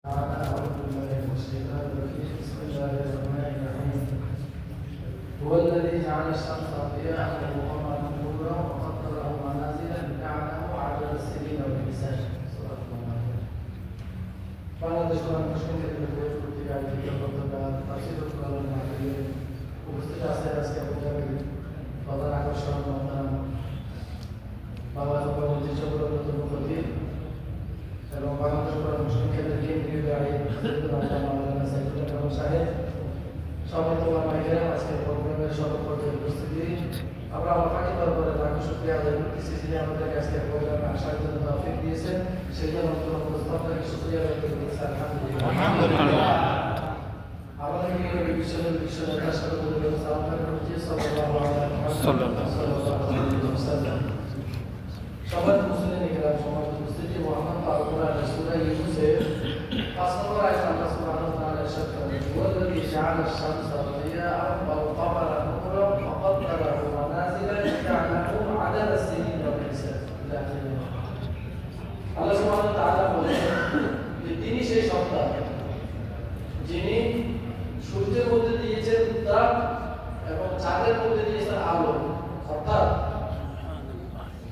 أعوذ بالله من الشيطان الرجيم بسم الله الرحمن الرحيم هو الذي جعل الشمس ضياء وقمرا نورا وقدره منازل لتعلموا عدد السنين والحساب سورة المائدة বাংলাদেশ কোরআন মুসলিম কেন্দ্রের বই পত্রিকা আয়োজিত গতকাল তাফসীরুল কোরআন মাহফিলে উপস্থিত আছে আজকে প্রধান প্রধান আকর্ষণ বাংলা কমিটির সভাপতি মুখতি এবং বাংলাদেশ কোরআন মুসলিম কেন্দ্রের কেন্দ্রীয় মাওলানা সাইফুল রহমান সাহেব সবাই তোমার মাইকেরা আজকে প্রোগ্রামের সভাপতি উপস্থিতি আমরা আমার ফাঁকি দরবারে লাখো শুকরিয়া আদায় করতেছি যিনি আমাদের আজকে প্রোগ্রামে আসার জন্য তৌফিক দিয়েছেন সেই জন্য আমরা প্রস্তাবটাকে শুকরিয়া আদায় করতেছি আলহামদুলিল্লাহ আমাদের বিশ্বনেতার সাথে সালাম করছি সাল্লাল্লাহু আলাইহি ওয়াসাল্লাম সবাই মুসলিম ইকরাম সমাজ উপস্থিতি মুহাম্মদ আল-কুরআন সূরা ইউনূসের 5 নম্বর আয়াত আল্লাহ সুবহানাহু ওয়া তাআলা ইরশাদ করেন ওয়াল্লাযী জাআলা আশ-শামসা দিয়াআন ওয়াল কমারা নূরান ফাকাদ্দারাহু মানাজিলা লিতা'লামু আদাদ as-সিনিন ওয়াল হিসাব আল্লাহ সুবহানাহু ওয়া তাআলা বলেন যে তিনি সেই সত্তা যিনি সূর্যের মধ্যে দিয়েছেন তাপ এবং চাঁদের মধ্যে দিয়েছেন আলো অর্থাৎ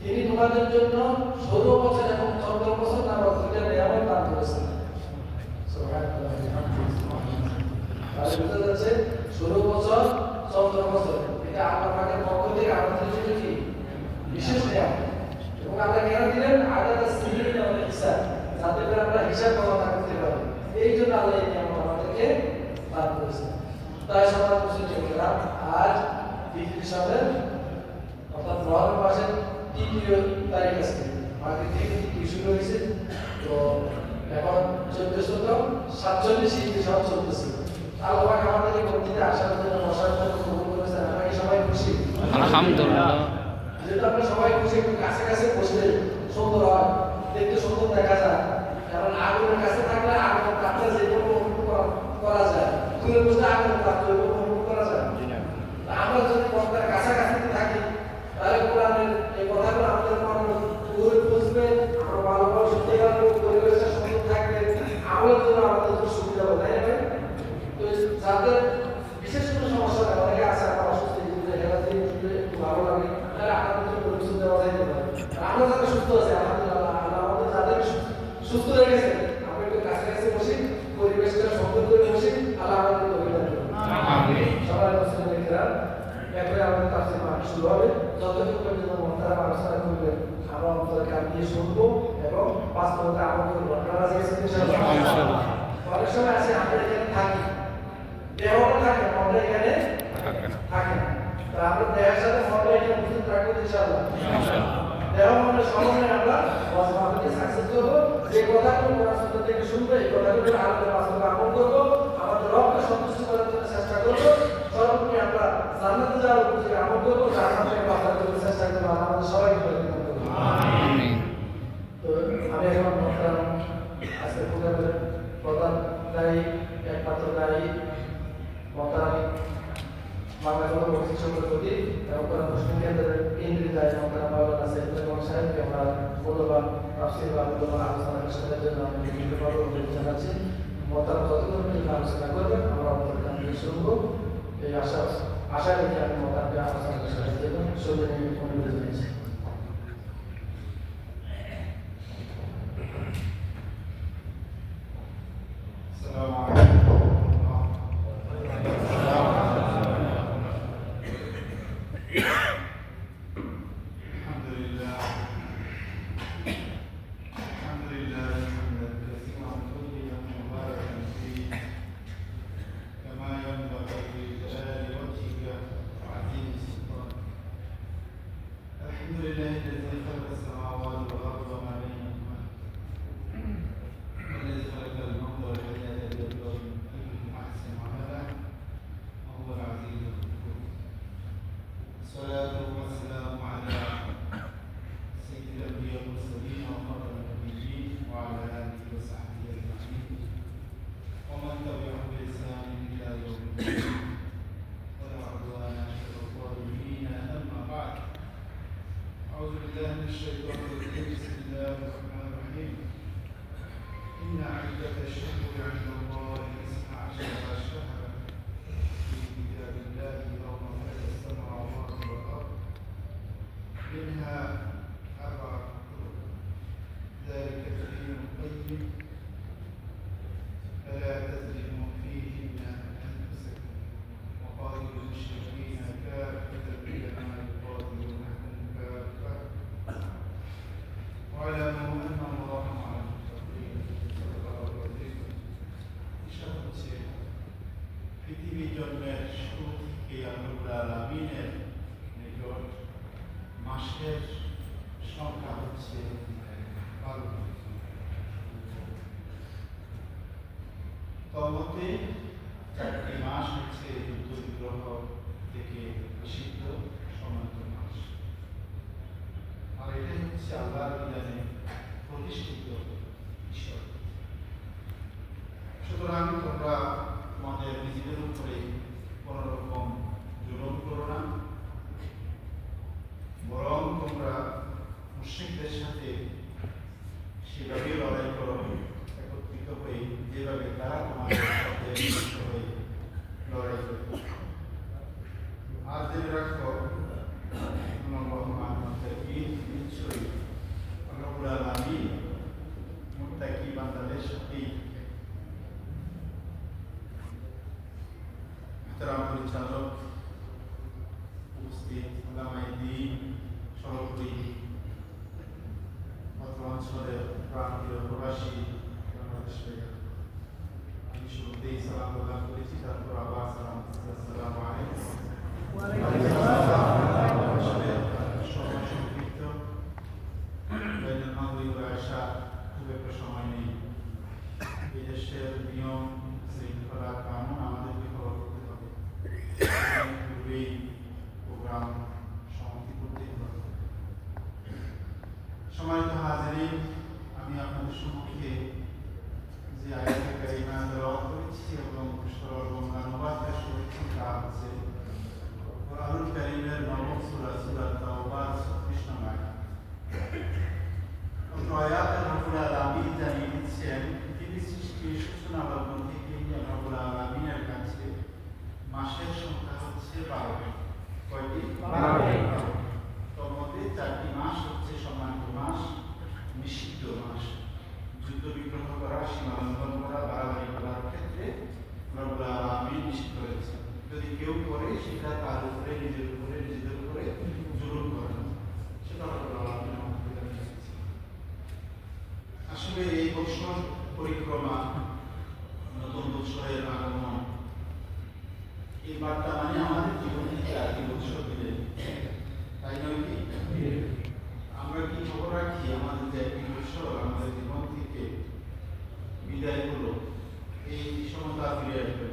তিনি তোমাদের জন্য 16 বছর এবং 14 বছর নামক দুইটা নিয়ামত দান করেছেন সুবহানাল্লাহ তাহলে বুঝা যাচ্ছে 16 বছর 14 বছর এটা আল্লাহ পাকের পক্ষ থেকে আমাদের জন্য কি বিশেষ নিয়ামত এবং আল্লাহ কেন দিলেন আদাদ as-সিনিন ওয়াল হিসাব যাতে করে আমরা হিসাব গণনা করতে পারি এই জন্য আল্লাহ এই নিয়ামত আমাদেরকে দান করেছেন তাই সবার মুসলিমরা আজ হিজরি সালের অর্থাৎ মহরম মাসের 3 তারিখ আছে আগে থেকে কি শুরু হয়েছে তো এখন 1447 হিজরি সব চলতেছে আল্লাহ পাক আমাদেরকে মসজিদে আসার জন্য বসার জন্য কবুল করেছেন আমরা কি সবাই খুশি আলহামদুলিল্লাহ যেটা আমরা সবাই খুশি একটু কাছে কাছে বসলে সুন্দর হয় দেখতে সুন্দর দেখা যায় কারণ আগুনের কাছে থাকলে আগুন কাটতে যেভাবে অনুভব করা যায় দূরে বসে আগুন কাটতে অনুভব করা যায় আমরা যদি পর্দার কাছাকাছি থাকি তাহলে কোরআনের এই কথাগুলো আমাদের মনে দূরে বুঝবে আমরা ভালোভাবে শুনতে পারবো পরিবেশটা সুন্দর থাকবে আমাদের জন্য আমাদের জন্য সুবিধা হবে তাই না তো যাদের বিশেষ কোনো সমস্যা নেই অনেকে আছে আমার অসুস্থ খেলা দিয়ে একটু ভালো লাগে তাহলে আপনাদের জন্য পরিবেশ দেওয়া যাইতে পারে আমরা যারা সুস্থ আছি আলহামদুলিল্লাহ আল্লাহ আমাদের যাদের সুস্থ রেখেছে আমরা একটু কাছাকাছি বসি পরিবেশটা সুন্দর করে বসি আল্লাহ আমাদের তৌফিক দান করুন আমিন সবাই মুসলিমরা এরপরে আমাদের তাফসীর মাহফিল শুরু হবে যতক্ষণ পর্যন্ত মুহতারাম আলোচনা করবেন আমরা অন্তরে কান দিয়ে শুনবো এবং বাস্তবতা আমল করবো আপনারা আছেন ইনশাআল্লাহ অনেক সময় আছে আমরা এখানে থাকি দেহটা থাকে মনটা এখানে থাকে না তো আমরা দেহের সাথে মনটা এখানে বুঝতে থাকবো ইনশাআল্লাহ দেহ মনের সমন্বয়ে আমরা মাহফিলকে সাকসেস করবো যে কথাগুলো কোরআন সুন্নাহ থেকে শুনবো এই কথাগুলো আলোচনা বাস্তবে আমল করবো আমাদের রবকে সন্তুষ্ট করার জন্য চেষ্টা করবো সর্বোপরি আমরা জান্নাতে যাওয়ার উপযোগী আমল করবো জান্নাত থেকে বাঁচার জন্য চেষ্টা করবো আমাদের সবাইকে বলে আমিন তো আমি এখন মুহতারাম আজকে প্রোগ্রামের প্রধান দায়ী একমাত্র দায়ী মুহতারাম বাংলা কলেজ মসজিদ সভাপতি এবং কোরআন মুসলিম কেন্দ্রের কেন্দ্রীয় দায়ী মুহতারাম মাওলানা সাইফুল রহমান সাহেবকে আমরা মূল্যবান তাফসীর বা মূল্যবান আলোচনা করার জন্য আমি বিভিন্ন অনুরোধ জানাচ্ছি মুহতারাম যতক্ষণ পর্যন্ত আলোচনা করবেন আমরা অন্তর কান দিয়ে শুনবো এই আশা রেখে আমি মোটামুটি আলোচনা করার জন্য সৌজন্য অনুরোধ জানিয়েছি পৃথিবীর জন্মের শুরু থেকে আল্লাহ আমিনের নিকট মাসের সংখ্যা হচ্ছে 12। তন্মধ্যে 4টি মাস হচ্ছে যুদ্ধ বিগ্রহ থেকে নিষিদ্ধ সম্মানিত মাস, আর এটাই হচ্ছে আল্লাহর বিধানে প্রতিষ্ঠিত বিষয়। সুতরাং তোমরা তোমাদের নিজেদের উপরে কোন রকম জুলুম করো না, বরং তোমরা মুশরিকদের সাথে সেভাবে লড়াই করো, একত্রিত হয়ে যেভাবে তারা তোমাদের সাথে একত্রিত হয়ে লড়াই করে। আর জেনে রাখো নিশ্চয়ই রব্বুল আলামিন মুত্তাকি বান্দাদের সাথেই পরিচালক উপস্থিত ওলামায়ে দ্বীন, সর্বোপরি অত্র অঞ্চলের প্রান্তীয় প্রবাসী বাংলাদেশের, আমি শুরুতেই সালাম প্রদান করেছি, তারপর আবার সালাম। আসসালামু আলাইকুম। সংক্ষিপ্ত আসা খুব একটা সময় নেই। এই দেশের নিয়ম শৃঙ্খলা কানুন আমাদেরকে ফলো করতে হবে, পূর্বেই প্রোগ্রাম সমাপ্তি করতে হবে। সম্মানিত হাজিরিন, আমি আপনাদের সম্মুখে যে আয়াতে কারিমা তেলাওয়াত করেছি এবং সরল বাংলা অনুবাদ পেশ করেছি তা হচ্ছে কোরআনুল কারীমের 9ম সূরা সূরা তাওবার 36 নম্বর আয়াত। আয়াতে রব্বুল আলামিন জানিয়ে দিচ্ছেন পৃথিবীর সৃষ্টির সূচনা লগ্ন থেকেই রব্বুল আলামিনের কাছে মাসের সংখ্যা হচ্ছে 12। কয়টি? 12। তোর মধ্যে 4টি মাস হচ্ছে সম্মানিত মাস, নিষিদ্ধ মাস। যুদ্ধ বিগ্রহ করা, সীমা লঙ্ঘন করা, বাড়াবাড়ি করার ক্ষেত্রে রব্বুল আলামিন নিষিদ্ধ করেছেন। যদি কেউ করে সেটা তার উপরে, নিজেদের উপরে জুলুম করে, সেটা রব্বুল আলামিন আমাদের জানিয়েছেন। আসলে এই বৎসর পরিক্রমা, নতুন বৎসরের আগমন, এই বার্তা মানে আমাদের জীবন থেকে আরেকটি বৎসর দিলে, তাই নয় কি? আমরা কি খবর রাখি আমাদের যে একটি বৎসর আমাদের জীবন থেকে বিদায় হলো, এই সময় তার ফিরে আসবে।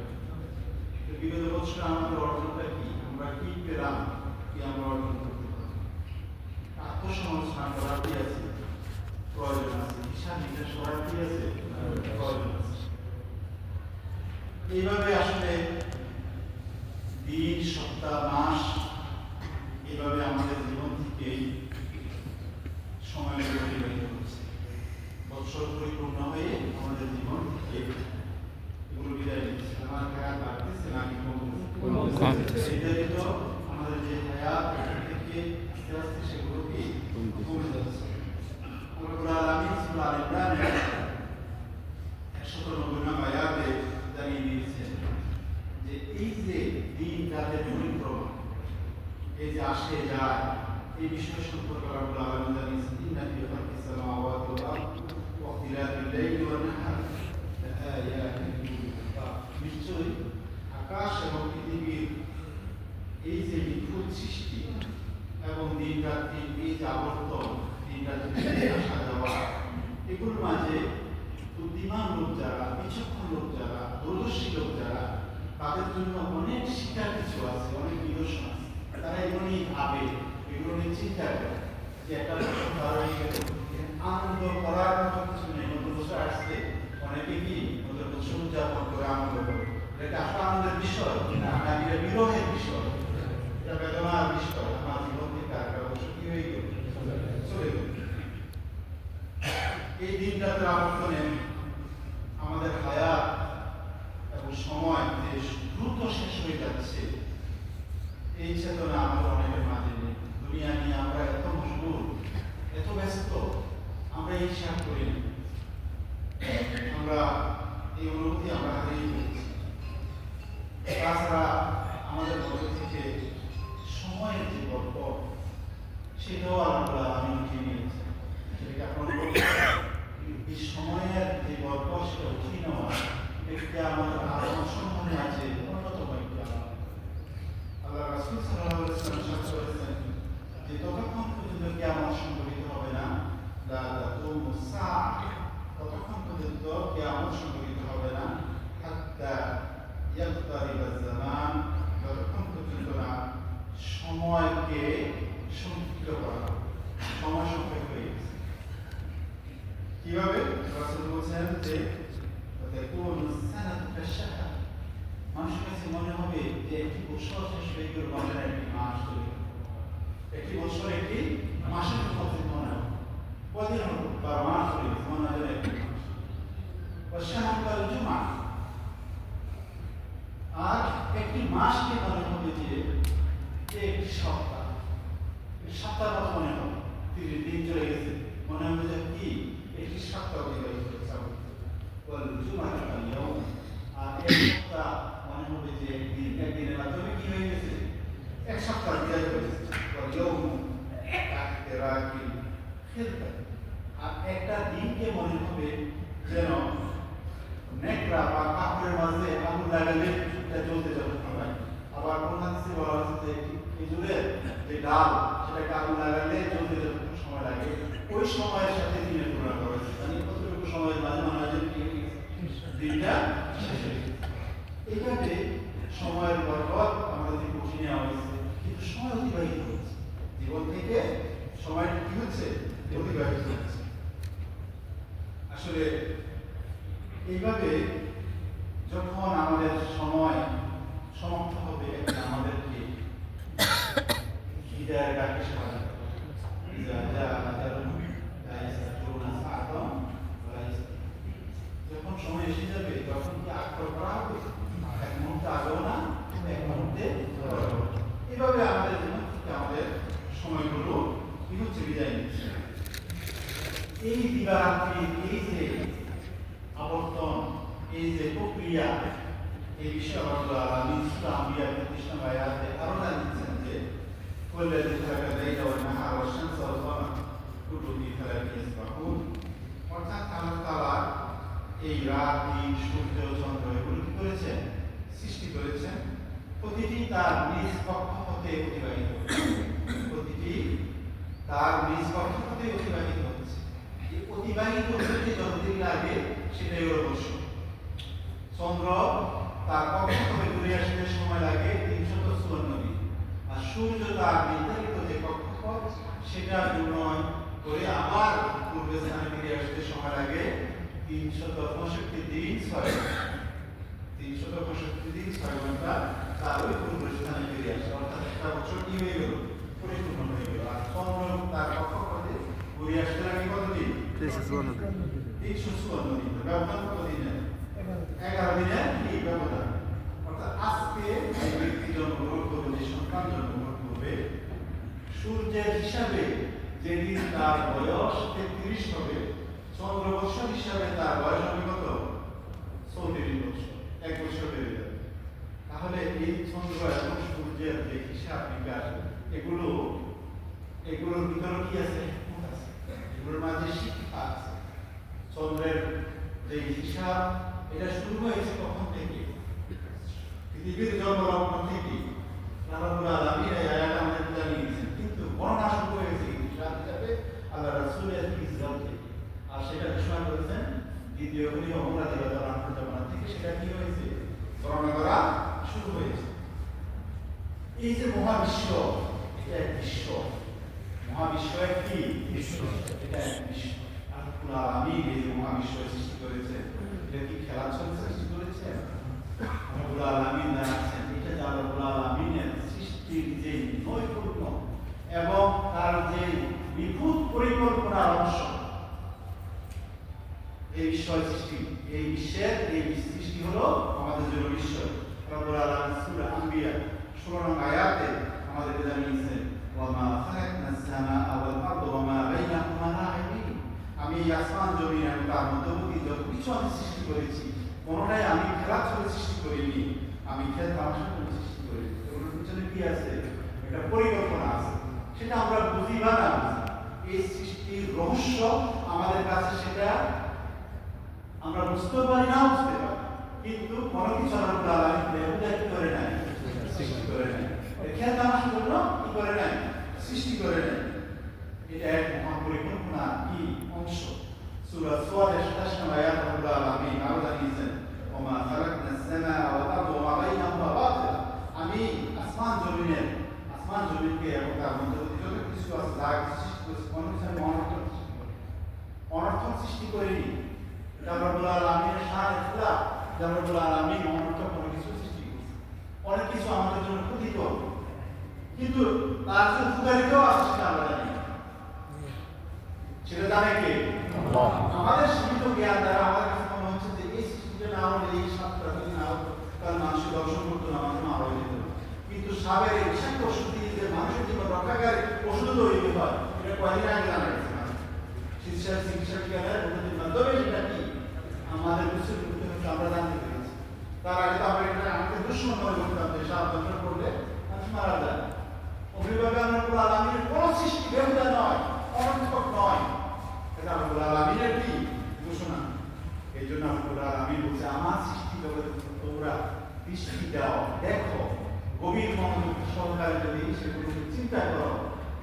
বিগত বছর আমাদের অর্জনটা কি, আমরা কি পেলাম, কি আমরা অর্জন করতে পারবো? আত্মসমালোচনা করার কি আছে? প্রয়োজন আছে। হিসাব নিকাশ করার কি আছে? প্রয়োজন আছে। এইভাবে আসলে দিন, সপ্তাহ, মাস এইভাবে আমাদের জীবন থেকে সময় অতিবাহিত হচ্ছে। বৎসর পরিপূর্ণ হয়ে আমাদের জীবন থেকে এগুলো বিদায় নিচ্ছে। আমার হায়াত বাড়তেছে নাকি কমতেছে? নির্ধারিত আমাদের যে হায়াত থেকে আস্তে আস্তে সেগুলো কি কমে যাচ্ছে। রব্বুল আলামিন সূরা আল ইমরানের 190 নম্বর আয়াতে জানিয়ে দিয়েছেন যে এই যে দিন রাতের পরিক্রমা, এই যে আসে যায়, এই বিষয় সম্পর্কে রব্বুল আলামিন জানিয়েছেন ইন্না ফি খালকিস সামাওয়াতি ওয়াল আরদি ওয়া ইখতিলাফিল লাইলি ওয়ান নাহার লাআয়াতিন লিল-মুত্তাকিন। নিশ্চয়ই আকাশ এবং পৃথিবীর এই যে বিদ্যুৎ সৃষ্টি এবং দিন রাত্রির এই যে আবর্তন, দিন রাত্রির আসা যাওয়া, এগুলোর মাঝে বুদ্ধিমান লোক যারা, বিচক্ষণ লোক যারা, দূরদর্শী লোক যারা, তাদের জন্য অনেক শিক্ষার কিছু আছে, অনেক নিদর্শন আছে। তারা এগুলো নিয়ে ভাবে, এগুলো নিয়ে চিন্তা করে যে একটা বছর পার হয়ে গেল, আনন্দ করার মতো কিছু নেই। নতুন বছর আসছে, অনেকে কি নতুন বছর উদযাপন করে আনন্দ করে। এটা আসলে আনন্দের বিষয় না, এটা বিরহের বিষয়, এটা বেদনার বিষয়। আমার জীবন থেকে একটা বছর কি হয়ে গেল, চলে গেল। এই দিনটাতে আবর্তনে আমাদের হায়াত এবং সময় যে দ্রুত শেষ হয়ে যাচ্ছে, এই চেতনা আমাদের অনেকের মাঝে নেই। দুনিয়া নিয়ে আমরা এত মশগুল, এত ব্যস্ত, আমরা এই হিসাব করি না। আমরা এই অনুভূতি আমরা হারিয়ে ফেলছি। তাছাড়া আমাদের মধ্যে থেকে সময়ের যে গল্প, সেটাও আমরা আমি উঠিয়ে নিয়েছি। সেটাকে আপনার এই সময়ের যে গল্প, সেটা উঠিয়ে নেওয়া, এটা আমাদের আলোচনার মাঝে অন্যতম হাত্তা ইয়াকতারিবা জামান, যতক্ষণ পর্যন্ত না সময়কে সংক্ষিপ্ত করা হবে, সময় সংক্ষেপ হয়ে গেছে। কিভাবে? রাসূল বলছেন যে তাকুনু সানাতু কাশাহর, মানুষের কাছে মনে হবে যে একটি বছর শেষ হয়ে গেল, বাজারে একটি মাস চলে গেল। একটি বছর একটি মাসের মতো মনে হবে। কদিন হলো? 12 মাস চলে গেছে, মনে হয় একটি মাস। ওয়াশাহরু কাল জুমআ, আর একটি মাসকে মনে হবে যে একটি সপ্তাহ, একটি সপ্তাহ মতো মনে হবে। 30 দিন চলে গেছে, মনে হবে যে কি একটি সপ্তাহ অতিবাহিত হয়েছে। ওয়াল জুমআতু কাল ইয়াউম, আর এক সপ্তাহ মনে হবে যে একদিন, একদিনের মাধ্যমে কি হয়ে গেছে? এক সপ্তাহ বিদায় হয়ে গেছে। ওয়াল ইয়াউমু কা'তিরাকিল খিরকা, আর একটা দিনকে মনে হবে যেন নেকড়া বা কাপড়ের মাঝে আগুন লাগালে সেটা জ্বলতে যতক্ষণ লাগে। আবার কোন হাদিসে বলা হয়েছে যে খেজুরের যে ডাল, সেটাকে আগুন লাগালে জ্বলতে যতক্ষণ সময় লাগে, ওই সময়ের সাথে দিনের তুলনা করা হয়েছে। মানে কতটুকু সময়ের মাঝে মনে হয় যে দিনটা শেষ হয়ে গেছে। এইভাবে সময়ের বরকত আমাদের দিকে বসে নেওয়া হয়েছে, কিন্তু সময় অতিবাহিত হচ্ছে, জীবন থেকে সময় কি হচ্ছে? অতিবাহিত হচ্ছে। আসলে এইভাবে যখন আমাদের সময় সমাপ্ত হবে, আমাদেরকে হৃদয়ের ডাকে সাহায্য যখন সময় এসে যাবে, তখন কি আগ্রহ করা হবে? এক মুহূর্তে আগেও না, এক মুহূর্তে পরেও না। এভাবে আমাদের জীবন থেকে আমাদের সময়গুলো কি হচ্ছে? বিদায় নিচ্ছে। এই দিবারাত্রি, এই যে আবর্তন, এই যে প্রক্রিয়া, এই বিষয়ে আল্লাহ আলামিন সূরা আম্বিয়া 35 নম্বর আয়াতে আরো জানিয়েছেন যে ওয়াল্লাযী খালাকা লাইলা ওয়ান নাহারা ওয়াশ শামসা ওয়াল কামারা কুল্লুন ফি ফালাকিন ইয়াসবাহুন, অর্থাৎ আল্লাহ তাআলা এই রাত, দিন, সূর্য, চন্দ্র এগুলো কি করেছেন? সৃষ্টি করেছেন। প্রতিটি তার নিজ কক্ষপথে অতিবাহিত হচ্ছে, প্রতিটি তার নিজ কক্ষপথে অতিবাহিত হচ্ছে। এই অতিবাহিত হতে যতদিন লাগে সেটাই অবশ্য। চন্দ্র তার কক্ষপথে ঘুরে আসতে সময় লাগে 354 দিন, আর সূর্য তার নির্ধারিত যে কক্ষপথ সেটা পূর্ণ করে আবার পূর্বে স্থানে ফিরে আসতে সময় লাগে 365 দিন 6 ঘন্টা। তার ওই পূর্ব স্থানে ফিরে আসে, অর্থাৎ একটা বছর কি হয়ে গেল? পরিপূর্ণ হয়ে গেল। আর চন্দ্র তার কক্ষপথে ঘুরে আসতে লাগে কতদিন? 354 দিন। ব্যবধান কত দিনের? 11 দিনের কি ব্যবধান? অর্থাৎ আজকে এই ব্যক্তি জন্মগ্রহণ করবে, যে সন্তান জন্মগ্রহণ করবে, সূর্যের হিসাবে যেদিন তার বয়স 33 হবে, চন্দ্র বৎসর হিসাবে তার বয়স হবে কত? 34 বছর, 1 বছর বেড়ে যাবে। তাহলে এই চন্দ্র এবং সূর্যের যে হিসাব বিকাশ, এগুলোর ভিতরে কি আছে? এগুলোর মাঝে শিক্ষা আছে। চন্দ্রের যে হিসাব, এটা শুরু হয়েছে কখন থেকে? পৃথিবীর জন্মলগ্ন থেকে। রাব্বুল আলামিন এই আয়াত আমাদের জানিয়ে দিয়েছেন, কিন্তু বর্ণনা শুরু হয়েছে হিসাব হিসাবে আল্লাহ রাসূলের হিজরত থেকে। আর সেটা ঘোষণা করেছেন দ্বিতীয় খলিফা ওমর রাদিয়াল্লাহু আনহুর জামানা থেকে। সেটা কি হয়েছে? বর্ণনা করা শুরু হয়েছে। এই যে মহাবিশ্ব, এটা এক বিশ্ব। মহাবিশ্ব একটি বিশ্ব, এটা এক বিশ্ব। আল্লাহ আলামিন এই যে মহাবিশ্ব সৃষ্টি করেছে, এটা কি খেলার ছলে সৃষ্টি করেছে? আল্লাহ আলামিন জানাচ্ছেন এটা যে আল্লাহ আলামিনের সৃষ্টির যে নৈপুণ্য এবং তার যে নিখুঁত পরিকল্পনার অংশ, এই বিষয় সৃষ্টি, এই বিশ্বের এই সৃষ্টি হলো আমাদের জন্য বিশ্ব। রব্বুল আলামিন সূরা আম্বিয়া 16 নম্বর আয়াতে আমাদেরকে জানিয়েছেন, ওয়ামা খালাকনাস সামাআ ওয়াল আরদা ওয়ামা বাইনাহুমা লা'ইবিন, আমি আসমান জমিন এবং তার মধ্যবর্তী যত কিছু আমি সৃষ্টি করেছি, কোনোটাই আমি খেলার ছলে সৃষ্টি করিনি, আমি খেল তামাশার জন্য সৃষ্টি করিনি। ওর পিছনে কি আছে? একটা পরিকল্পনা আছে। সেটা আমরা বুঝি বা না বুঝি, এই সৃষ্টির রহস্য আমাদের কাছে সেটা আমরা বুঝতে পারি না বুঝতে পারি, কিন্তু কোনো কিছু আল্লাহ আলামিন করে নাই, সৃষ্টি করে নাই। খেয়াল তামাশার জন্য কি করে নাই? সৃষ্টি করে নাই। এটা এক মহাপরিকল্পনা কি অংশ। সূরা সুয়াদের 27 নম্বর আয়াতে আল্লাহ আলামিন আরো জানিয়েছেন, ওমা খালাকনাস যে আমরা বলে আর আমি অনর্থক কোনো কিছু সৃষ্টি করছি, অনেক কিছু আমাদের জন্য ক্ষতিকর, কিন্তু তার যে উপকারিতাও আছে সেটা আমরা জানি না। সেটা জানে কে? আমাদের সীমিত জ্ঞান দ্বারা আমাদের কাছে মনে হচ্ছে যে এই সৃষ্টিটা না হলে, এই সাপটা যদি না হতো তাহলে মানুষের দর্শন করতো না, মানুষ মারা যেত। কিন্তু সাপের এই বিষাক্ত ওষুধ দিয়ে যে মানুষের জীবন রক্ষাকারী ওষুধ তৈরি হয়, এটা কয়দিন আগে জানা গেছে না। চিকিৎসা বিজ্ঞানের উন্নতির মাধ্যমে সেটা কি আমাদের বিশ্বের আমরা জানতে পেরেছি। তার আগে তো আমরা এটা আমাদের দুশ্মন মনে করতাম যে সাপ দর্শন করলে মানুষ মারা যায়। অভিভাবক রব্বুল আলামিনের কোন সৃষ্টি বেহুদা নয়, অনর্থক নয়, এটা রব্বুল আলামিনের কি ঘোষণা। এই জন্য রব্বুল আলামিন বলছে আমার সৃষ্টি জগতে তোমরা দৃষ্টি দাও, দেখো, গভীর মনোযোগ সহকারে যদি সেগুলো চিন্তা করো,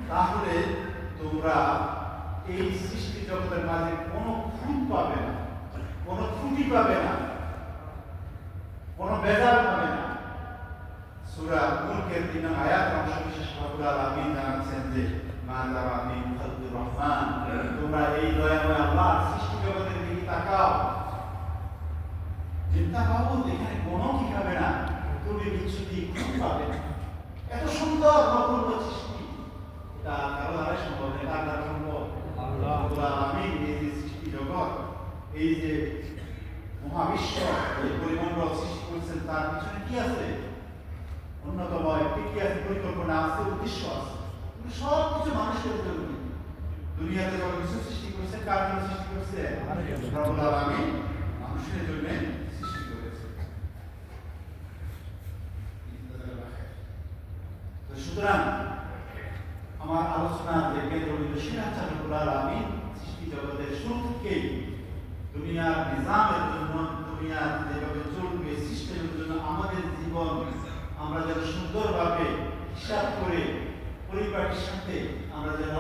তাহলে তোমরা এই সৃষ্টি জগতের মাঝে কোনো খুঁত পাবে না, কোনো ত্রুটি পাবে না, কোনো বেজার পাবে না। সূরা মুলকের 3 নং আয়াত অংশ বিশেষ রব্বুল আলামিন জানাচ্ছেন যে মা তারা মিন খালকুর রহমান, তোমরা এই দয়াময় আল্লাহর সৃষ্টি জগতের দিকে তাকাও, চিন্তা করো এখানে কোনো কি হবে না, ত্রুটি বিচ্যুতি খুঁত পাবে না। এত সুন্দর নতুন সৃষ্টি, এটা কারো দ্বারা সম্ভব, এটা দ্বারা সম্ভব আল্লাহ রব্বুল আলামিন। এই যে সৃষ্টি জগৎ, এই যে মহাবিশ্ব, এই পরিমণ্ডল সৃষ্টি করেছেন, তার পিছনে কি আছে? অন্যতম একটি কি আছে? পরিকল্পনা আছে, উদ্দেশ্য আছে। সব কিছু মানুষের জন্য। দুনিয়াতে যখন কিছু সৃষ্টি করেছে, কার জন্য সৃষ্টি করেছে? রব্বুল আলামিন মানুষের জন্য সৃষ্টি করেছে। তো সুতরাং আমার আলোচনার যে কেন্দ্রবিন্দু সেটা হচ্ছে রব্বুল আলামিন সৃষ্টি জগতের শুরু থেকেই দুনিয়ার নিজামের জন্য, দুনিয়ার যেভাবে চলবে সিস্টেমের জন্য আমাদের জীবন আমরা যেন সুন্দরভাবে হিসাব করে পরিবারের সাথে আমরা যেন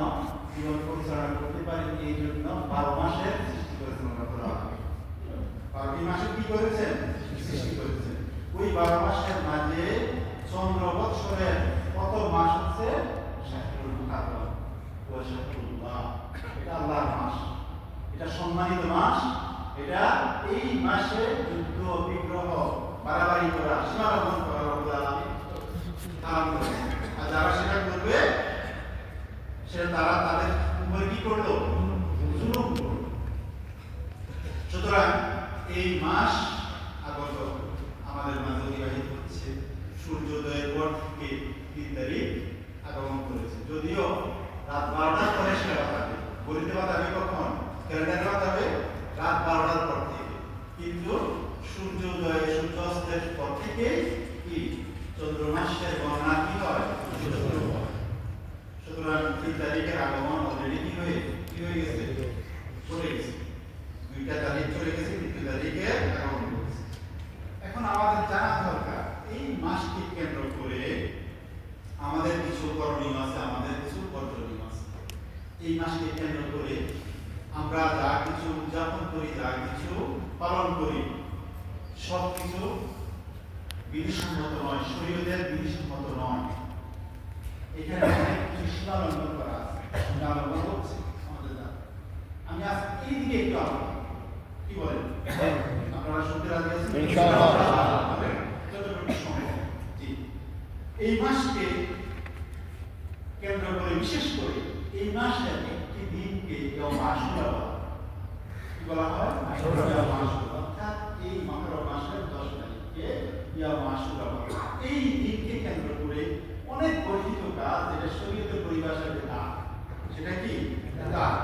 জীবন পরিচালনা করতে পারি, এই জন্য 12 মাসের সৃষ্টি করেছেন রব্বুল আলামিন। 12 মাসে কি করেছেন? সৃষ্টি করেছেন। ওই 12 মাসের মাঝে চন্দ্র বৎসরের কত মাস হচ্ছে? শাহরুল মুকাররম ওয়া শাহরুল্লাহ, এটা আল্লাহর মাস, এটা সম্মানিত মাস। এটা এই মাসে যুদ্ধ বিগ্রহ বাড়াবাড়ি করা, সীমালঙ্ঘন করা রব্বুল আলামিন হারাম করেছেন। আর যারা সেটা করবে সেটা তারা তাদের উপরে কি করলো? জুলুম করলো। সুতরাং এই মাস আগত আমাদের মাঝে অতিবাহিত হচ্ছে, সূর্যোদয়ের পর থেকে 3 তারিখ আগমন করেছে। যদিও রাত 12টার পরে সেটা বাতাবে, বলিতে বাতাবে কখন? ক্যালেন্ডারে বাতাবে রাত 12টার পর থেকে, কিন্তু সূর্যোদয় সূর্যাস্তের পর থেকে কি চন্দ্রমাসের গণনা কি হয়? সুতরাং 3 তারিখের আগমন অলরেডি কি হয়ে গেছে? চলে গেছে। 2টা তারিখ চলে গেছে, 3 তারিখে আগমন করেছে। এখন আমাদের জানা দরকার এই মাসকে কেন্দ্র করে আমাদের কিছু করণীয় আছে, আমাদের কিছু বর্জনীয় আছে। এই মাসকে কেন্দ্র করে আমরা যা কিছু উদযাপন করি, যা কিছু পালন করি, সব কিছু বিধিসম্মত নয়, শরীয়তের বিধিসম্মত নয়। এখানে অনেক কিছু সীমালঙ্ঘন করা আছে, সীমালঙ্ঘন হচ্ছে আমাদের দ্বারা। আমি আজ এই দিকে একটু আলোচনা, কি বলেন? আপনারা শুনতে রাজি আছেন? ইনশাআল্লাহ। যতটুকু সম্ভব। জি, এই মাসকে কেন্দ্র করে, বিশেষ করে এই মাসের একটি দিনকে ইয়াউম আশুরা বলা হয়। অর্থাৎ এই মহরম মাসের 10 তারিখকে ইয়াউম আশুরা বলা হয়। এই দিনকে কেন্দ্র করে অনেক বর্ধিত কাজ, যেটা শরীয়তের পরিভাষায় দান, সেটা কি দান।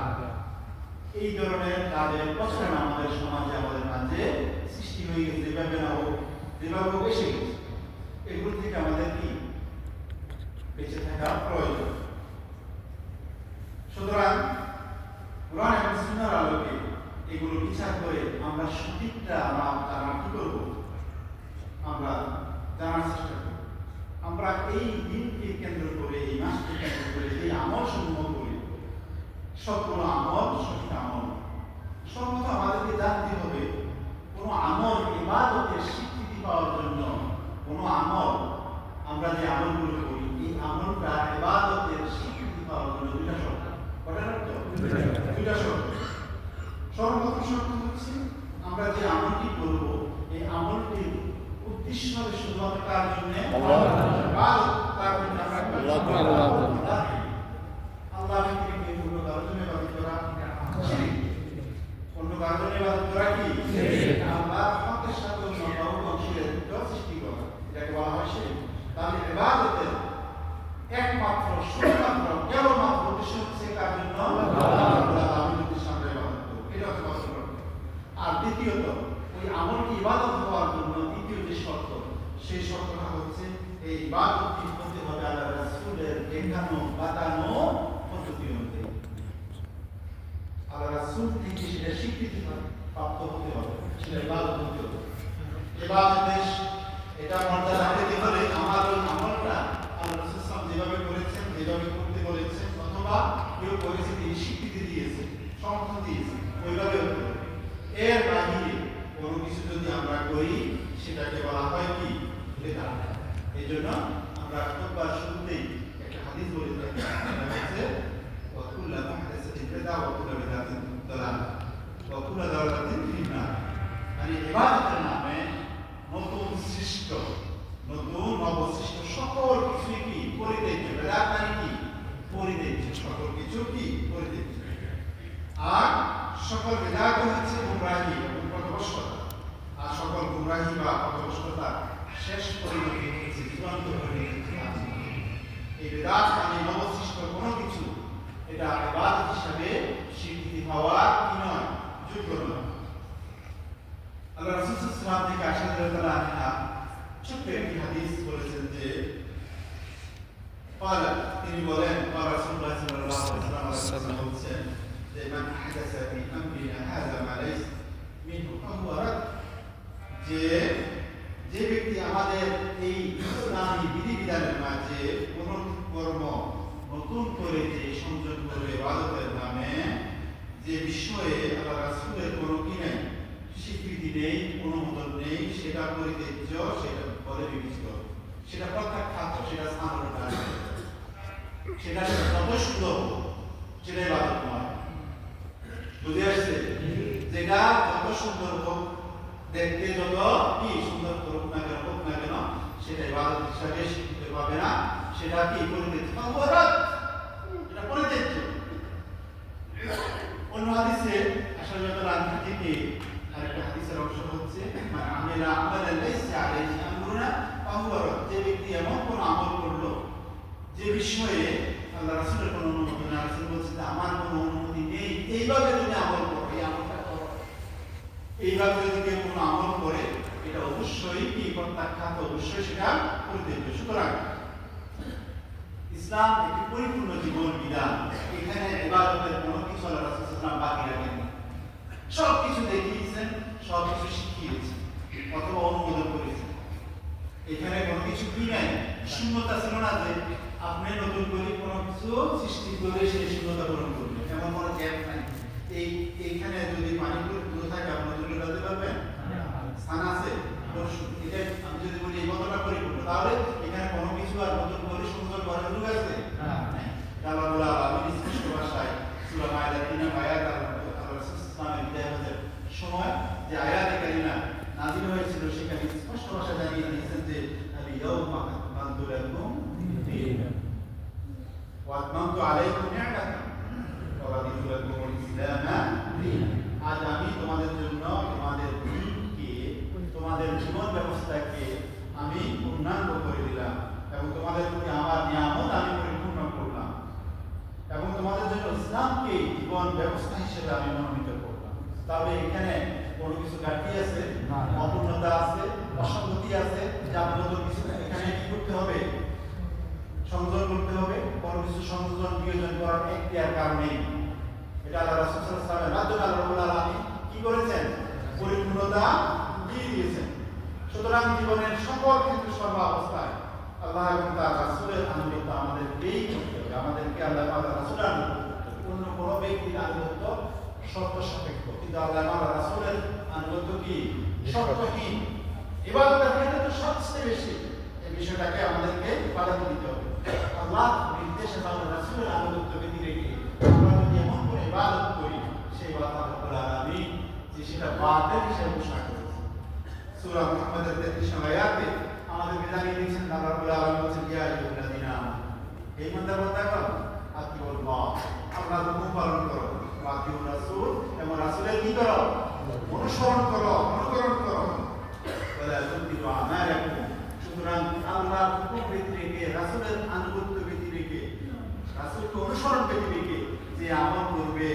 এই ধরনের কাজের প্রচলন আমাদের সমাজে, আমাদের মাঝে সৃষ্টি হয়ে গেছে, যেভাবে না হোক, যেভাবে হোক এসে গেছে। এগুলো থেকে আমাদের কি বেঁচে থাকা প্রয়োজন। সুতরাং কোরআন এবং সুন্নাহর আলোকে এগুলো বিচার করে আমরা সঠিকটা আমরা কি করব? আমরা জানার চেষ্টা করব। আমরা এই দিনকে কেন্দ্র করে, এই মাসকে কেন্দ্র করে এই আমল সমূহ করি, সবগুলো আমল সঠিক আমল। সর্বত আমাদেরকে জানতে হবে কোনো আমল ইবাদতের স্বীকৃতি পাওয়ার জন্য, কোনো আমল আমরা যে আমলগুলো করি, এই আমলটা ইবাদতের স্বীকৃতি পাওয়ার জন্য 2টা শর্ত। কয়টা শর্ত? 2টা শর্ত। সর্বপ্রথম শর্ত হচ্ছে আমরা যে আমলটি করব, এই আমল সেই শর্তটা হচ্ছে এই ইবাদতটি করতে হবে আল্লাহ রাসূলের দেখানো বাতানো পদ্ধতি অনুযায়ী। আল্লাহ রাসূল থেকে সেটা স্বীকৃতি প্রাপ্ত হতে হবে, সেটা ইবাদত হতে হবে। ইবাদতের এটা মর্যাদা পেতে হলে আমলটা আল্লাহ রাসূল সাল্লাল্লাহু যেভাবে করেছেন, যেভাবে করতে বলেছেন, অথবা কেউ করেছে তিনি স্বীকৃতি দিয়েছে, সমর্থন দিয়েছে, ওইভাবে হতে হবে। এর বাহিরে কোনো কিছু যদি আমরা করি সেটাকে বলা হয় কি বিদআত। এই জন্য আমরা খুতবার শুরুতেই একটা হাদিস বলে থাকি, সেটা হচ্ছে ওয়া কুল্লু মুহদাসাতিন বিদআ ওয়া কুল্লু বিদআতিন দালাল ওয়া কুল্লু দালালাতিন ফিন্নার। মানে ইবাদতের নামে নতুন সৃষ্ট, নতুন নবসৃষ্ট সকল কিছুই কি পরিত্যাজ্য। বিদআত মানে কি পরিত্যাজ্য, সকল কিছু কি পরিত্যাজ্য। আর সকল বিদআত হচ্ছে গুমরাহি এবং পথভ্রষ্টতা। আর সকল গুমরাহি বা পথভ্রষ্টতা শেষ পরিণতি হচ্ছে চূড়ান্ত পরিণতি হচ্ছে এই বিদআত মানে নবসৃষ্ট কোনো কিছু, এটা ইবাদত হিসাবে স্বীকৃতি পাওয়ার কি নয়, যোগ্য নয়। আল্লাহ রাসূল সাল্লাল্লাহু আলাইহি থেকে আয়েশা রাদিয়াল্লাহু আনহা ছোট্ট একটি হাদিস বলেছেন যে তিনি বলেন রাসূলুল্লাহ সাল্লাল্লাহু আলাইহি ওয়াসাল্লাম বলেছেন যে মান আহদাসা ফি আমরিনা হাযা মা লাইসা মিনহু ফাহুয়া রাদ। যে ব্যক্তি আমাদের এই ইসলামী বিধিবিধানের মাঝে কোন কর্ম নতুন করে যে সংযোগ করে ইবাদতের নামে যে বিষয়ে আল্লাহ রাসূলের কোনো কি নেই, স্বীকৃতি নেই, অনুমোদন নেই, সেটা পরিত্যাজ্য, সেটা বলে বিবেচিত, সেটা প্রত্যাখ্যাত, সেটা স্থানের কাজ, সেটা যত সুন্দর সেটা ইবাদত নয়। বুঝে আসছে? যেটা যত সুন্দর হোক, দেখতে যত কি সুন্দর হোক না কেন সেটা ইবাদত হিসাবে স্বীকৃতি পাবে না, সেটা কি পরিত্যাজ্য, এটা পরিত্যাজ্য। অন্য হাদিসে আসলে থেকে আরেকটা হাদিসের অংশ হচ্ছে মানে আমিলা আমালান লাইসা আলাইহি আমরুনা ফাহুয়া রাদ। যে ব্যক্তি এমন কোন আমল করলো যে বিষয়ে আল্লাহ রাসূলের কোনো অনুমতি না, রাসূল বলছেন আমার কোনো অনুমতি নেই, এইভাবে যদি আমল করো, এই আমলটা করো, এইভাবে যদি কেউ কোনো আমল করে এটা অবশ্যই কি প্রত্যাখ্যাত, অবশ্যই সেটা পরিত্যাজ্য। সুতরাং ইসলাম একটি পরিপূর্ণ জীবন বিধান। এখানে ইবাদতের কোনো কিছু আল্লাহ রাসূল সাল্লাল্লাহু আলাইহি ওয়াসাল্লাম বাকি রাখেননি। সব কিছু দেখিয়েছেন, সব কিছু শিখিয়েছেন অথবা অনুমোদন করেছেন। এখানে কোনো কিছু কি নাই, শূন্যতা ছিল না যে আপনি নতুন করে কোনো কিছু সৃষ্টি করে সেই শূন্যতা পূরণ করবেন, এমন কোনো গ্যাপ নাই। এইখানে যদি পানি পুরো থাকে আপনি তুলে ফেলতে পারবেন, স্থান আছে? এটা আমি যদি বলি এই কতটা পরিপূর্ণ, তাহলে এখানে কোনো কিছু আর নতুন করে সুন্দর করার সুযোগ আছে? আল্লাহ রাব্বুল আলামিন স্পষ্ট ভাষায় সূরা মায়েদার ৩ নম্বর আয়াত আল্লাহ রাসূল ইসলামের বিদায় হজের সময় যে আয়াতে কারিমা নাযিল হয়েছিল সেখানে স্পষ্ট ভাষায় জানিয়ে দিয়েছেন যে আল ইয়াউমা আকমালতু লাকুম দীনাকুম ওয়া আতমামতু আলাইকুম নি'মাতি ওয়া রাদিতু লাকুমুল ইসলামা দীনান। আজ আমি তোমাদের জন্য তোমাদের দ্বীনকে, তোমাদের জীবন ব্যবস্থাকে আমি পূর্ণাঙ্গ করে দিলাম এবং তোমাদের প্রতি আমার নিয়ামত আমি পরিপূর্ণ করলাম এবং তোমাদের জন্য ইসলামকে জীবন ব্যবস্থা হিসেবে আমি মনোনীত করলাম। তবে এখানে কোনো কিছু ঘাটতি আছে, অপূর্ণতা আছে, অসঙ্গতি আছে, যা নতুন কিছু এখানে কি করতে হবে, সংযোজন করতে হবে। কোনো কিছু সংযোজন বিয়োজন করার এখতিয়ার কার নেই। এটা আল্লাহ রাসূল সাল্লাল্লাহু আলাইহি ওয়াসাল্লামের মাধ্যমে আল্লাহ রাব্বুল আলামিন কি করেছেন, পরিপূর্ণতা দিয়ে দিয়েছেন। সুতরাং জীবনের সকল ক্ষেত্রে সর্বাবস্থায় আল্লাহ এবং তার রাসূলের আনুগত্য আমাদেরকেই করতে হবে। আমাদেরকে আল্লাহ এবং রাসূলের আনুগত্য করতে হবে। অন্য কোনো ব্যক্তির আনুগত্য শর্ত সাপেক্ষ, কিন্তু আল্লাহ এবং রাসূলের আনুগত্য কি শর্তহীন। ইবাদতের ক্ষেত্রে তো সবচেয়ে বেশি এই বিষয়টাকে আমাদেরকে প্রাধান্য দিতে হবে। আল্লাহ নির্দেশে আল্লাহ রাসূলের আনুগত্য ব্যতি রেখে আমরা যদি এমন করে ইবাদত করি, সেই ইবাদত আল্লাহ রাব্বুল আলামিন যে সেটা বাতিল হিসেবে ঘোষণা করেছে। সূরা মুহাম্মাদের 33 নম্বর আয়াতে আমাদেরকে জানিয়ে দিয়েছেন আল্লাহ রাব্বুল আলামিন বলেছেন ইয়া আইয়ুহাল্লাযীনা আমানু, হে ইমানদাররা করো আতিউল্লাহ, আল্লাহর হুকুম পালন করো, ওয়া আতিউর রাসূল, এবং রাসূলের কি করো, অনুসরণ করো, অনুকরণ করো, ওয়ালা তুতিউ আমালাকুম। সুতরাং আল্লাহর হুকুম ব্যতি রেখে, রাসূলের আনুগত্য ব্যতি রেখে, রাসূলকে অনুসরণ ব্যতি রেখে যে আমল করবে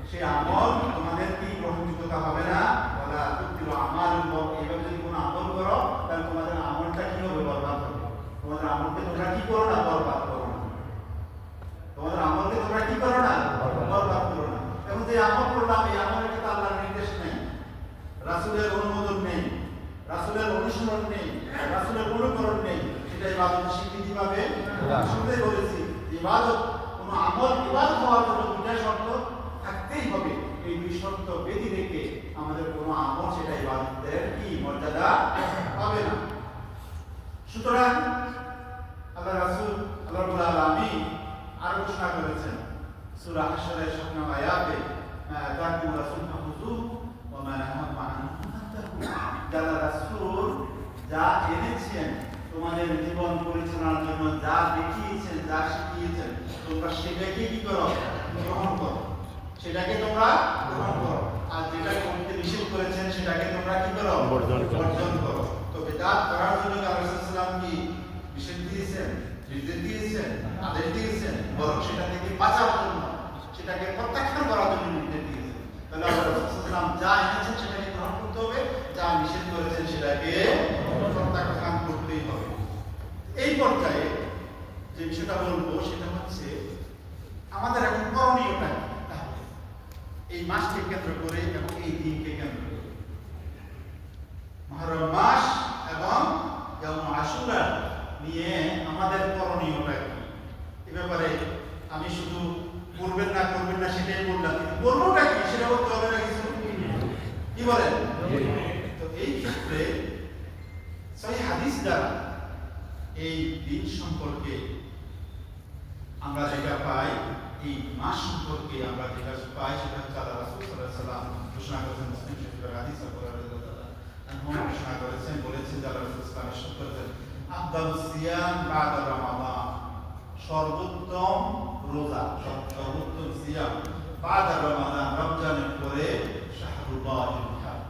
সেই আমল তোমাদের কি গ্রহণযোগ্যতা হবে না। ওয়ালা তুতিউ আমালাকুম, এইভাবে যদি কোনো আমল করো তাহলে তোমাদের আমলটা অনুসরণ নেই, রাসূলের অনুকরণ নেই, সেটা ইবাদতের স্বীকৃতি পাবে না। শুরুতেই বলেছি ইবাদত, কোনো আমল ইবাদত হওয়ার জন্য দুইটা শর্ত থাকতেই হবে। এই দুই শর্ত ব্যতি রেখে আমাদের কোনো আমল সেটা ইবাদতের কি মর্যাদা পাবে না। সুতরাং আল্লাহ রাসূল আল্লাহ রাব্বুল আলামিন আরো ঘোষণা করেছেন সূরা হাশরের 7 নং আয়াতে, মা আতাকুম রাসূল ফাখুযুহু ওয়া মা নাহাকুম আনহু ফান্তাহু। যারা রাসূল যা এনেছেন তোমাদের জীবন পরিচালনার জন্য, যা দেখিয়েছেন, যা শিখিয়েছেন, তোমরা সেটাকে কি করো? গ্রহণ করো। সেটাকে তোমরা গ্রহণ করো। আর যেটা করতে নিষেধ করেছেন সেটাকে তোমরা কি করো? বর্জন করো। তো বিদআত করার জন্য আল্লাহ রাসূল সাল্লাল্লাহু আলাইহি ওয়াসাল্লাম কি নিষেধ দিয়েছেন, নির্দেশ দিয়েছেন, আদেশ দিয়েছেন? বরং সেটা থেকে বাঁচার জন্য, সেটাকে প্রত্যাখ্যান করার জন্য নির্দেশ দিয়েছেন। তাহলে আল্লাহ রাসূল সাল্লাল্লাহু আলাইহি ওয়াসাল্লাম যা এনেছেন সেটাকে গ্রহণ করতে হবে, যা নিষেধ করেছেন সেটাকে প্রত্যাখ্যান করতেই হবে। এই পর্যায়ে যে বিষয়টা বলবো সেটা হচ্ছে আমাদের এখন করণীয়টা কি? তাহলে এই মাসকে কেন্দ্র করে এবং এই দিনকে কেন্দ্র করে, মুহররম মাস এবং ইয়াউম আশুরা নিয়ে আমাদের করণীয়টা কি? এই ব্যাপারে আমি শুধু করবেন না সেটাই বললাম, কিন্তু করবোটা কি সেটা বলতে হবে না কিছু? কি বলেন? তো এই ক্ষেত্রে সহিহ হাদিস দ্বারা এই দিন সম্পর্কে আমরা যেটা পাই, এই মাস সম্পর্কে আমরা যেটা পাই, সেটা হচ্ছে আল্লাহ রাসূল সাল্লাল্লাহু আলাইহি ওয়াসাল্লাম ঘোষণা করেছেন, মুসলিম শরীফের হাদিস ঘোষণা করেছেন, বলেছেন যে আল্লাহ রাসূল সাল্লাল্লাহু আলাইহি ওয়াসাল্লাম করেছেন, আফদালুস সিয়াম বা'দা রমাদান, সর্বোত্তম রোজা, সর্বোত্তম সিয়াম বা'দা রমাদান, রমজানের পরে শাহরুল্লাহিল মুহাররম।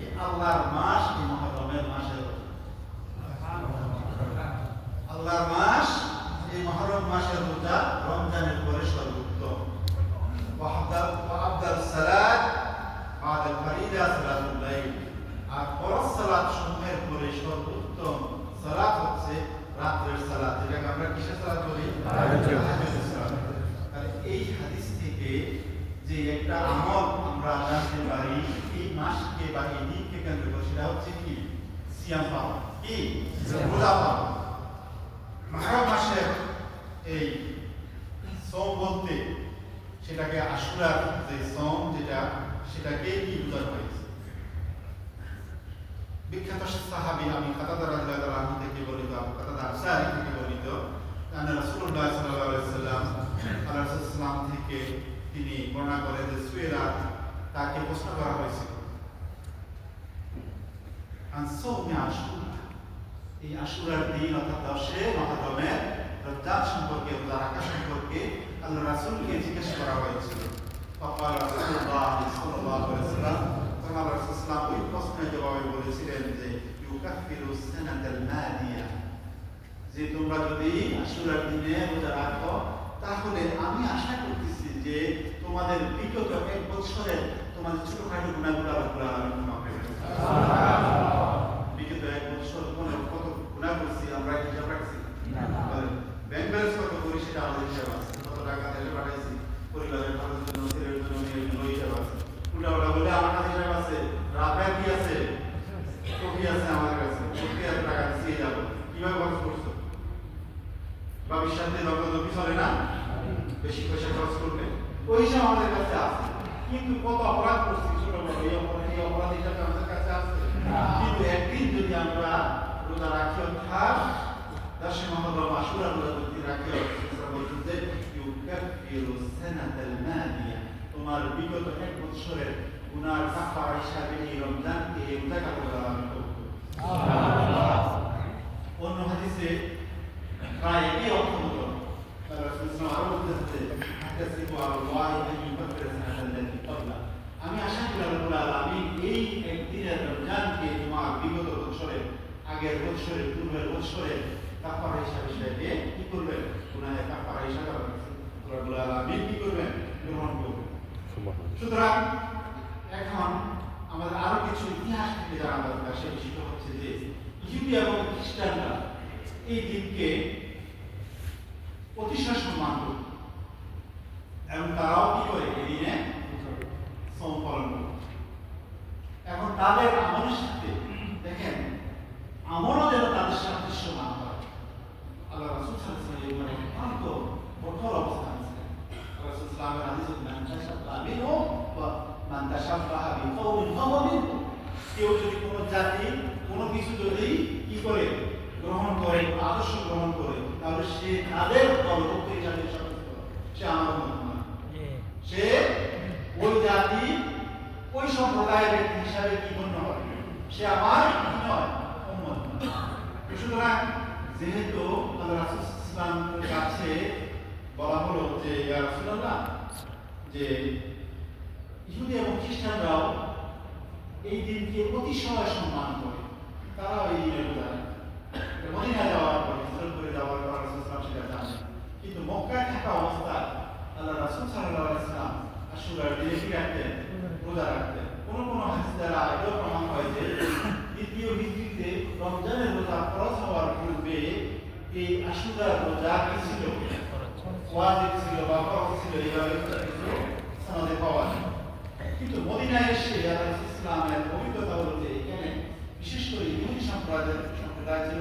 এই আল্লাহর মাস, এই মুহররমের মাসের আল্লাহর মাস, এই মুহররম মাসের রোজা রমজানের পরে সর্বোত্তম। ওয়াহদাল সালাত বা'দা ফারিদা সালাতুল লাইল, আর ফরজ সালাত সমূহের পরে সর্বোত্তম সালাত হচ্ছে রাতের সালাত, যেটাকে আমরা কিসের সালাত বলি? তাহাজ্জুদের সালাত। তাহলে এই হাদিস থেকে যে একটা আমল আমরা জানতে পারি এই মাসকে বা এই দিনকে কেন্দ্র করে, সেটা হচ্ছে কি? সিয়াম পালন। কি? রোজা পালন। মুহররম মাসের এই সোম বলতে সেটাকে আশুরার যে সোম, যেটা সেটাকে কি বোঝানো হয়েছে? বিখ্যাত সাহাবী আমি কাতাদা রাদিয়াল্লাহু আনহু থেকে বর্ণিত, কাতাদা আনসারী থেকে বর্ণিত, আন্না রাসূলুল্লাহ সাল্লাল্লাহু আলাইহি ওয়াসাল্লাম, আল্লাহ রাসূল সাল্লাল্লাহু আলাইহি থেকে তিনি বর্ণনা করেন যে সুয়েরাত তাকে প্রশ্ন করা হয়েছিল আন সাওমি আশুরা, এই আশুরার দিন অর্থাৎ 10 মুহররমের রমজান সম্পর্কে, রোজা রাখা সম্পর্কে আল্লাহ রাসূলকে জিজ্ঞেস করা হয়েছিল। ফাকাল রাসূলুল্লাহ সাল্লাল্লাহু আলাইহি ওয়াসাল্লাম, তখন আল্লাহ রাসূল সাল্লাল্লাহু আলাইহি ওয়াসাল্লাম ওই প্রশ্নের জবাবে বলেছিলেন যে ইউকাফিরু সানাতাল মাদিয়া, যে তোমরা যদি আশুরার দিনে রোজা রাখো তাহলে আমি আশা করতেছি যে তোমাদের বিগত 1 বছরের তোমাদের ছোটখাটো গুনাহগুলো আল্লাহ ক্ষমা করে দেবেন। বিগত 1 বছর কত গুনাহ করছি আমরা হিসাব রাখছি না? ব্যাংক ব্যালেন্স কত করি সেটা আমাদের হিসাব আছে, কত টাকা দেশে পাঠাইছি পরিবারের খরচের জন্য, ছেলের জন্য, মেয়ের জন্য হিসাব আছে। উল্টাপাল্টা বলে আমার কাছে হিসাব আছে, রাফের কি আছে, কফি আছে আমাদের কাছে, কফি আর টাকা দিয়ে যাবো কিভাবে খরচ করছো? বাবির সাথে লগ্নদপি চলে না, বেশি পয়সা খরচ করবে, ওই হিসাব আমাদের কাছে আছে। কিন্তু কত অপরাধ করছি, ছোট বড় এই অপরাধ হিসাবে আমাদের কাছে আছে। কিন্তু একদিন যদি আমরা রোজা রাখি, অর্থাৎ 10 মুহররম আশুরা রোজা যদি রাখি, বলছেন যে ইউকাফিরু সানাতাল মাদিয়া, তোমার বিগত 1 বছরের গুনাহ কাফারা হিসাবে এই রমজানকে এই রোজাকে আল্লাহ কবুল করবে। অন্য হাদিসে প্রায় একই অর্থ হলো, রাসূল সাল্লাল্লাহু আলাইহি ওয়াসাল্লাম হাদিসে আল্লাহ ইউকাফিরু সানাতাল ক্বাবলা, আমি আশা করি আল্লাহ আলামিন এই একদিনের রমজানকে তোমার বিগত বছরের, আগের বছরের, পূর্বের বছরের কাফারা হিসাবে সেটাকে কি করবেন? গুনাহের কাফারা হিসাবে আল্লাহ আলামিন কি করবেন? গ্রহণ করবেন। সুতরাং এখন আমাদের আরো কিছু ইতিহাস থেকে জানা দরকার। সেই বিষয়টা হচ্ছে যে ইহুদি এবং খ্রিস্টানরা এই দিনকে অতিশয় সম্মান করে এবং তারাও কি করে? এই দিনে সোম পালন করে। এখন তাদের আমলের সাথে দেখেন হয়? উম্মত নয়। সুতরাং যেহেতু আল্লাহ রাসূল সাল্লাল্লাহু আলাইহি ওয়াসাল্লামের কাছে বলা হলো যে ইয়া রাসূলুল্লাহ, যে ইহুদি এবং খ্রিস্টানরাও এই দিনকে অতিশয় সম্মান করে, তারাও এই দিনের রোজা রাখে। মদিনা যাওয়ার পর, হিজরত করে যাওয়ার পর রাসূল সাল্লাল্লাহু আলাইহি ওয়াসাল্লাম সেটা জানেন। কিন্তু মক্কায় থাকা অবস্থায় আল্লাহ রাসূল সাল্লাল্লাহু আলাইহি ওয়াসাল্লাম আশুরার দিনে কি রাখতেন? রোজা রাখতেন। কোন কোন হাদিস দ্বারা এটাও প্রমাণ হয় যে দ্বিতীয় হিজরিতে রমজানের রোজা ফরজ হওয়ার পূর্বে এই আশুরার রোজা কি ছিল? ওয়াজিব ছিল বা ফরজ ছিল, এইভাবে কিছু সনদে পাওয়া যায়। কিন্তু মদিনায় এসে রাসূল ইসলামের অভিজ্ঞতা হলো যে এখানে বিশেষ করে ইহুদি সম্প্রদায় ছিল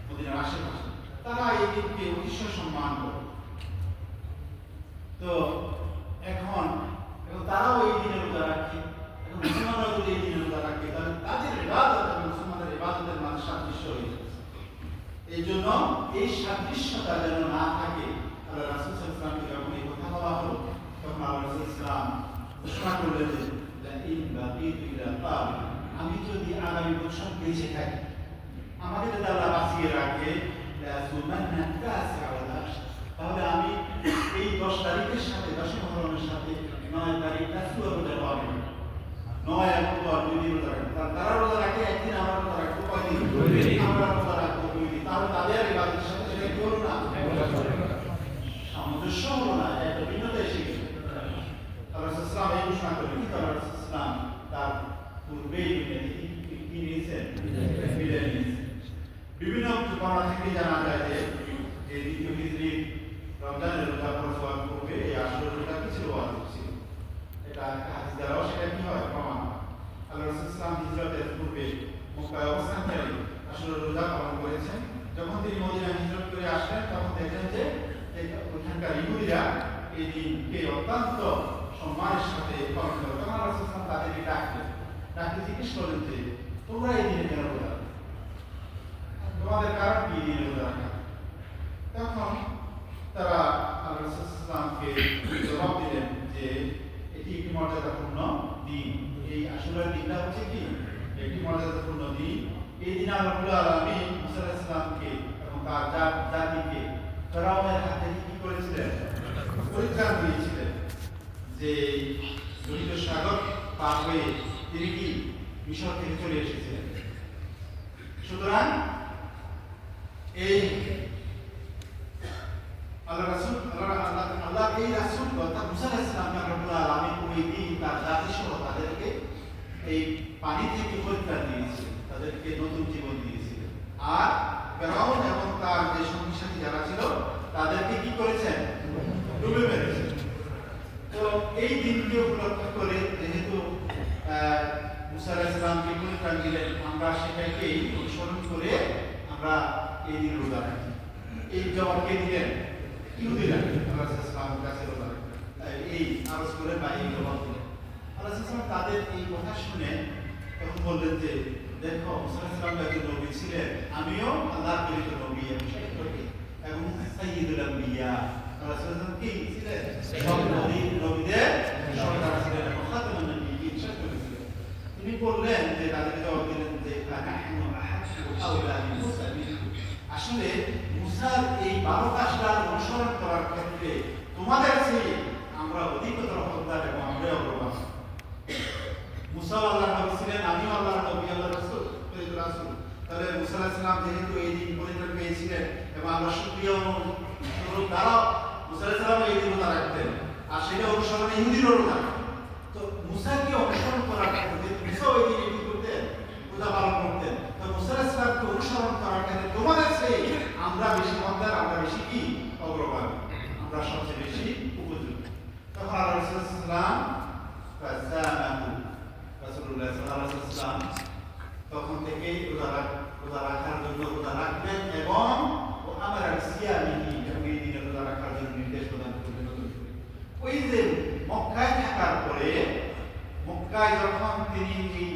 মদিনার আশেপাশে, তারা এই দিনকে অতিশয় সম্মান করে। তো এখন তারাও এই দিনে রোজা রাখে। এখন মুসলমানরা যদি এই দিনে রোজা রাখে, তাহলে তাদের ইবাদত এবং মুসলমানদের ইবাদতের মাঝে সাদৃশ্য হয়ে যাচ্ছে। এই জন্য এই সাদৃশ্যতা যেন না থাকে, আল্লাহ রাসূল সাল্লাল্লাহু আলাইহি ওয়াসাল্লামকে যখন এই কথা বলা হলো, তখন আল্লাহ রাসূল ইসলাম ঘোষণা করলেন যে আমি যদি আগামী বছর বেঁচে থাকি, আমাকে যদি আল্লাহ বাঁচিয়ে রাখে, তাহলে আমি এই 10 তারিখের সাথে 10 মুহররমের সাথে 9 তারিখ তাসুয়া রোজা পাবো। 9 এবং 10 দুই দিন রোজা রাখবো। তারা রোজা রাখে একদিন, আমরা রোজা রাখবো কয়দিন? 2 দিন। আমরা রোজা রাখবো 2 দিন। তাহলে তাদের ইবাদতের সাথে সেটা কি হলো না? সামঞ্জস্য হলো না, একটা ভিন্নতা এসে গেল। আল্লাহ ইসলাম এই ঘোষণা করলেন, কিন্তু আল্লাহ ইসলাম তার পূর্বেই কি নিয়েছেন? বিদায় নিয়েছেন। বিভিন্ন বর্ণনা থেকে জানা যায় যে এই দ্বিতীয় হিজরির রমজানের রোজা ফরজ হওয়ার পূর্বে এই আশুরার রোজা কি ছিল? ওয়াজিব ছিল। এটা হাদিস দ্বারাও সেটা কি হয়? প্রমাণ। আল্লাহ রাসূল ইসলাম হিজরতের পূর্বে মক্কায় অবস্থানকারী আশুরার রোজা পালন করেছেন। যখন তিনি মদিনায় হিজরত করে আসলেন, তখন দেখলেন যে ওইখানকার ইহুদিরা এই দিনকে অত্যন্ত সম্মানের সাথে পালন করে। তখন আল্লাহ রাসূল ইসলাম তাদেরকে ডাকতে জিজ্ঞেস করলেন যে তোমরা এই দিনে কেন রোজা রাখো? তোমাদের কারণ কি এই দিনে রোজা রাখা? তখন তারা আল্লাহ রাসূল ইসলামকে জবাব দিলেন যে এটি একটি মর্যাদাপূর্ণ দিন। এই আশুরার দিনটা হচ্ছে কি? একটি মর্যাদাপূর্ণ দিন। এই দিন আল্লাহ রাব্বুল আলামিন মুসা আলাইহিস সালামকে এবং তার জাতিকে ফেরাউনের হাত থেকে কি করেছিলেন? পরিত্রাণ দিয়েছিলেন। যে লোহিত সাগর পার হয়ে তিনি কি মিশর থেকে চলে এসেছিলেন। সুতরাং এই আল্লাহ এই রাসূল অর্থাৎ মুসা আলাইহিস সালামকে আল্লাহ রাব্বুল আলামিন ওই দিন তার জাতি সহ তাদেরকে এই পানি থেকে পরিত্রাণ দিয়েছিলেন, তাদেরকে নতুন জীবন দিয়েছিলেন। আর ফেরাউন এবং তার যে সঙ্গী সাথী যারা ছিল তাদেরকে কি করেছেন? ডুবে মেরেছেন। তো এই দিনকে উপলক্ষ করে যেহেতু মুসা আলাইহিস সালামকে পরিত্রাণ দিলেন, আমরা সেটাকে অনুসরণ করে আমরা এই দিন রোজা রাখি। এই জবাবকে দিলেন ইহুদিরা আল্লাহ রাসূল সাল্লাল্লাহু আলাইহি ওয়াসাল্লামের কাছে রোজা রাখি, এই আরজ করে বা এই জবাব দিলেন। আল্লাহ রাসূল সাল্লাল্লাহু তাদের এই কথা শুনে তখন বললেন যে দেখো, মুসা আলাইহিস সালাম একজন নবী ছিলেন, আমিও আল্লাহর প্রেরিত নবী এবং সাইয়্যিদুল আম্বিয়া। আল্লাহ রাসূল সাল্লাল্লাহু কি ছিলেন? সব নবীদের সর্দার ছিলেন এবং খাতামুন নবিয়্যিন ছিলেন। তিনি বললেন যে তাদেরকে জবাব দিলেন যে নাহনু আহাক্কু আওলা বিমুসা মিনকুম। আসলে মুসার এই 12 কাজটার অনুসরণ করার ক্ষেত্রে তোমাদের চেয়ে আমরা অধিকতর হকদার এবং আমরা অগ্রগামী। মুসা আল্লাহর নবী ছিলেন, আমিও আল্লাহর নবী, আল্লাহর রাসূল, প্রেরিত রাসূল। তাহলে মুসা আলাইহিস সালাম যেহেতু এই দিন পরিত্রাণ পেয়েছিলেন এবং আমরা শুকরিয়া স্বরূপ তারাও মুসা আলাইহিস সালাম এই দিন রোজা রাখতেন, আর সেটা অনুসরণে ইহুদিরা রোজা রাখতেন। তো মুসাকে অনুসরণ করার ক্ষেত্রে মুসা ওই দিনে কি করতেন? রোজা পালন করতেন। তো মুসা আলাইহিস সালামকে অনুসরণ করার ক্ষেত্রে তোমাদের চেয়ে আমরা বেশি হকদার, আমরা বেশি কি? অগ্রগামী, আমরা সবচেয়ে বেশি উপযুক্ত। তখন আল্লাহ রাসূল সাল্লাল্লাহু রাসূলুল্লাহ সাল্লাল্লাহু আলাইহি ওয়াসাল্লাম তখন থেকে রোজা রাখার জন্য রোজা রাখবেন এবং আমার সিয়ামিহি এবং এই দিনে রোজা রাখার জন্য নির্দেশ প্রদান করবেন। ওই যে মক্কায় থাকার পরে, মক্কায় যখন তিনি এই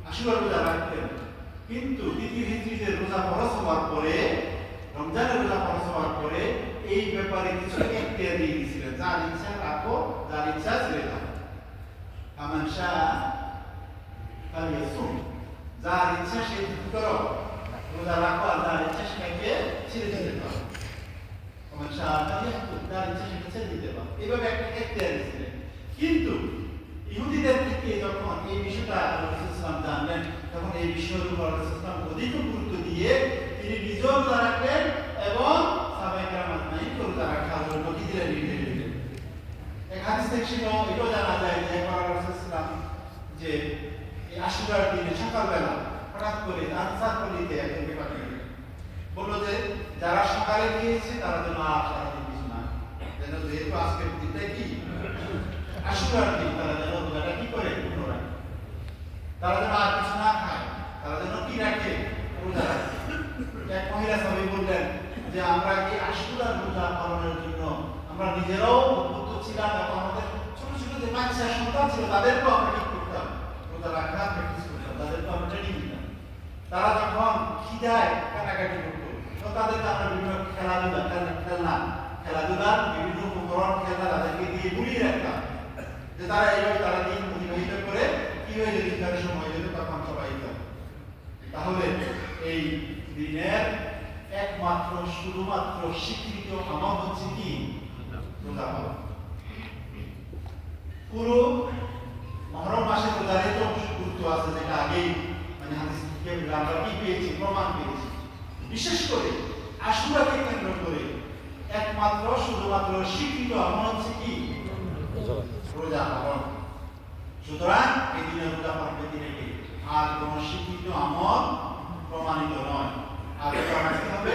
আশুরা রোজা রাখতেন, কিন্তু দ্বিতীয় হিজরিতে রোজা ফরজ হওয়ার পরে, রমজানের রোজা ফরজ হওয়ার পরে এই ব্যাপারে কিছু এখতিয়ার দিয়ে দিয়েছিলেন, যার ইচ্ছা রাখো, যার ইচ্ছা ছেড়ে দাও। কামান শাআ ফালিয়াসুম, যার ইচ্ছা সে কি করো রোজা রাখো, আর যার ইচ্ছা সেটাকে ছেড়ে দিতে পারো। যার ইচ্ছা সেটা ছেড়ে দিতে পারো, এইভাবে একটা এখতিয়ার দিয়েছিলেন। কিন্তু ইহুদিদের থেকে যখন এই বিষয়টা রাসূল ইসলাম জানলেন, তখন এই বিষয়ের উপর রাসূল ইসলাম অধিক গুরুত্ব দিয়ে তিনি নিজেও রোজা রাখলেন এবং সাহাবায়ে কেরাম আজমাইনকে রোজা রাখার জন্য কি দিলেন, নির্দেশ দিলেন। এক হাদিস থেকে এটাও জানা যায় যে একবার রাসূল ইসলাম যে এই আশুরার দিনে সকালবেলা হঠাৎ করে আনসার পল্লীতে একজনকে পাঠিয়ে দিলেন, বললো যে যারা সকালে খেয়েছে তারা যেন আর সারাদিন কিছু না, যেন যেহেতু আজকের দিনটা কি আশুরার দিন, তারা যেন রোজাটা কি করে পূর্ণ রাখে, তারা যেন আর কিছু না খায়, তারা যেন কি রাখে, রোজা রাখে। এক মহিলা সাহাবী বললেন যে আমরা কি আশুরার রোজা পালনের জন্য আমরা নিজেরাও উদ্বুদ্ধ ছিলাম এবং আমাদের ছোট ছোট যে বাচ্চা সন্তান ছিল তাদেরকেও আমরা কি করতাম, রোজা রাখার প্র্যাকটিস করতাম, তাদেরকেও আমরা ট্রেনিং দিতাম। তারা যখন খিদায় কাটাকাটি করতো তো তাদেরকে আমরা বিভিন্ন খেলাধুলার বিভিন্ন উপকরণ খেলনা তাদেরকে দিয়ে বুলিয়ে রাখতাম, যে তারা এইভাবে তারা দিন অতিবাহিত করে কি হয়ে যেত, তাদের সময় যেত তখন সবাই যেত। তাহলে এই দিনের একমাত্র শুধুমাত্র স্বীকৃত আমল হচ্ছে কি, রোজা পালন। পুরো মহরম মাসের রোজার তো গুরুত্ব আছে, যেটা আগেই মানে হাদিস থেকে আমরা কি পেয়েছি, প্রমাণ পেয়েছি। বিশেষ করে আশুরাকে কেন্দ্র করে একমাত্র শুধুমাত্র স্বীকৃত আমল হচ্ছে কি, রোজা পালন। সুতরাং এই দিনে রোজা পালন দিনে কি আর কোন স্বীকৃত আমল প্রমাণিত নয়। আর রোজা রাখতে হবে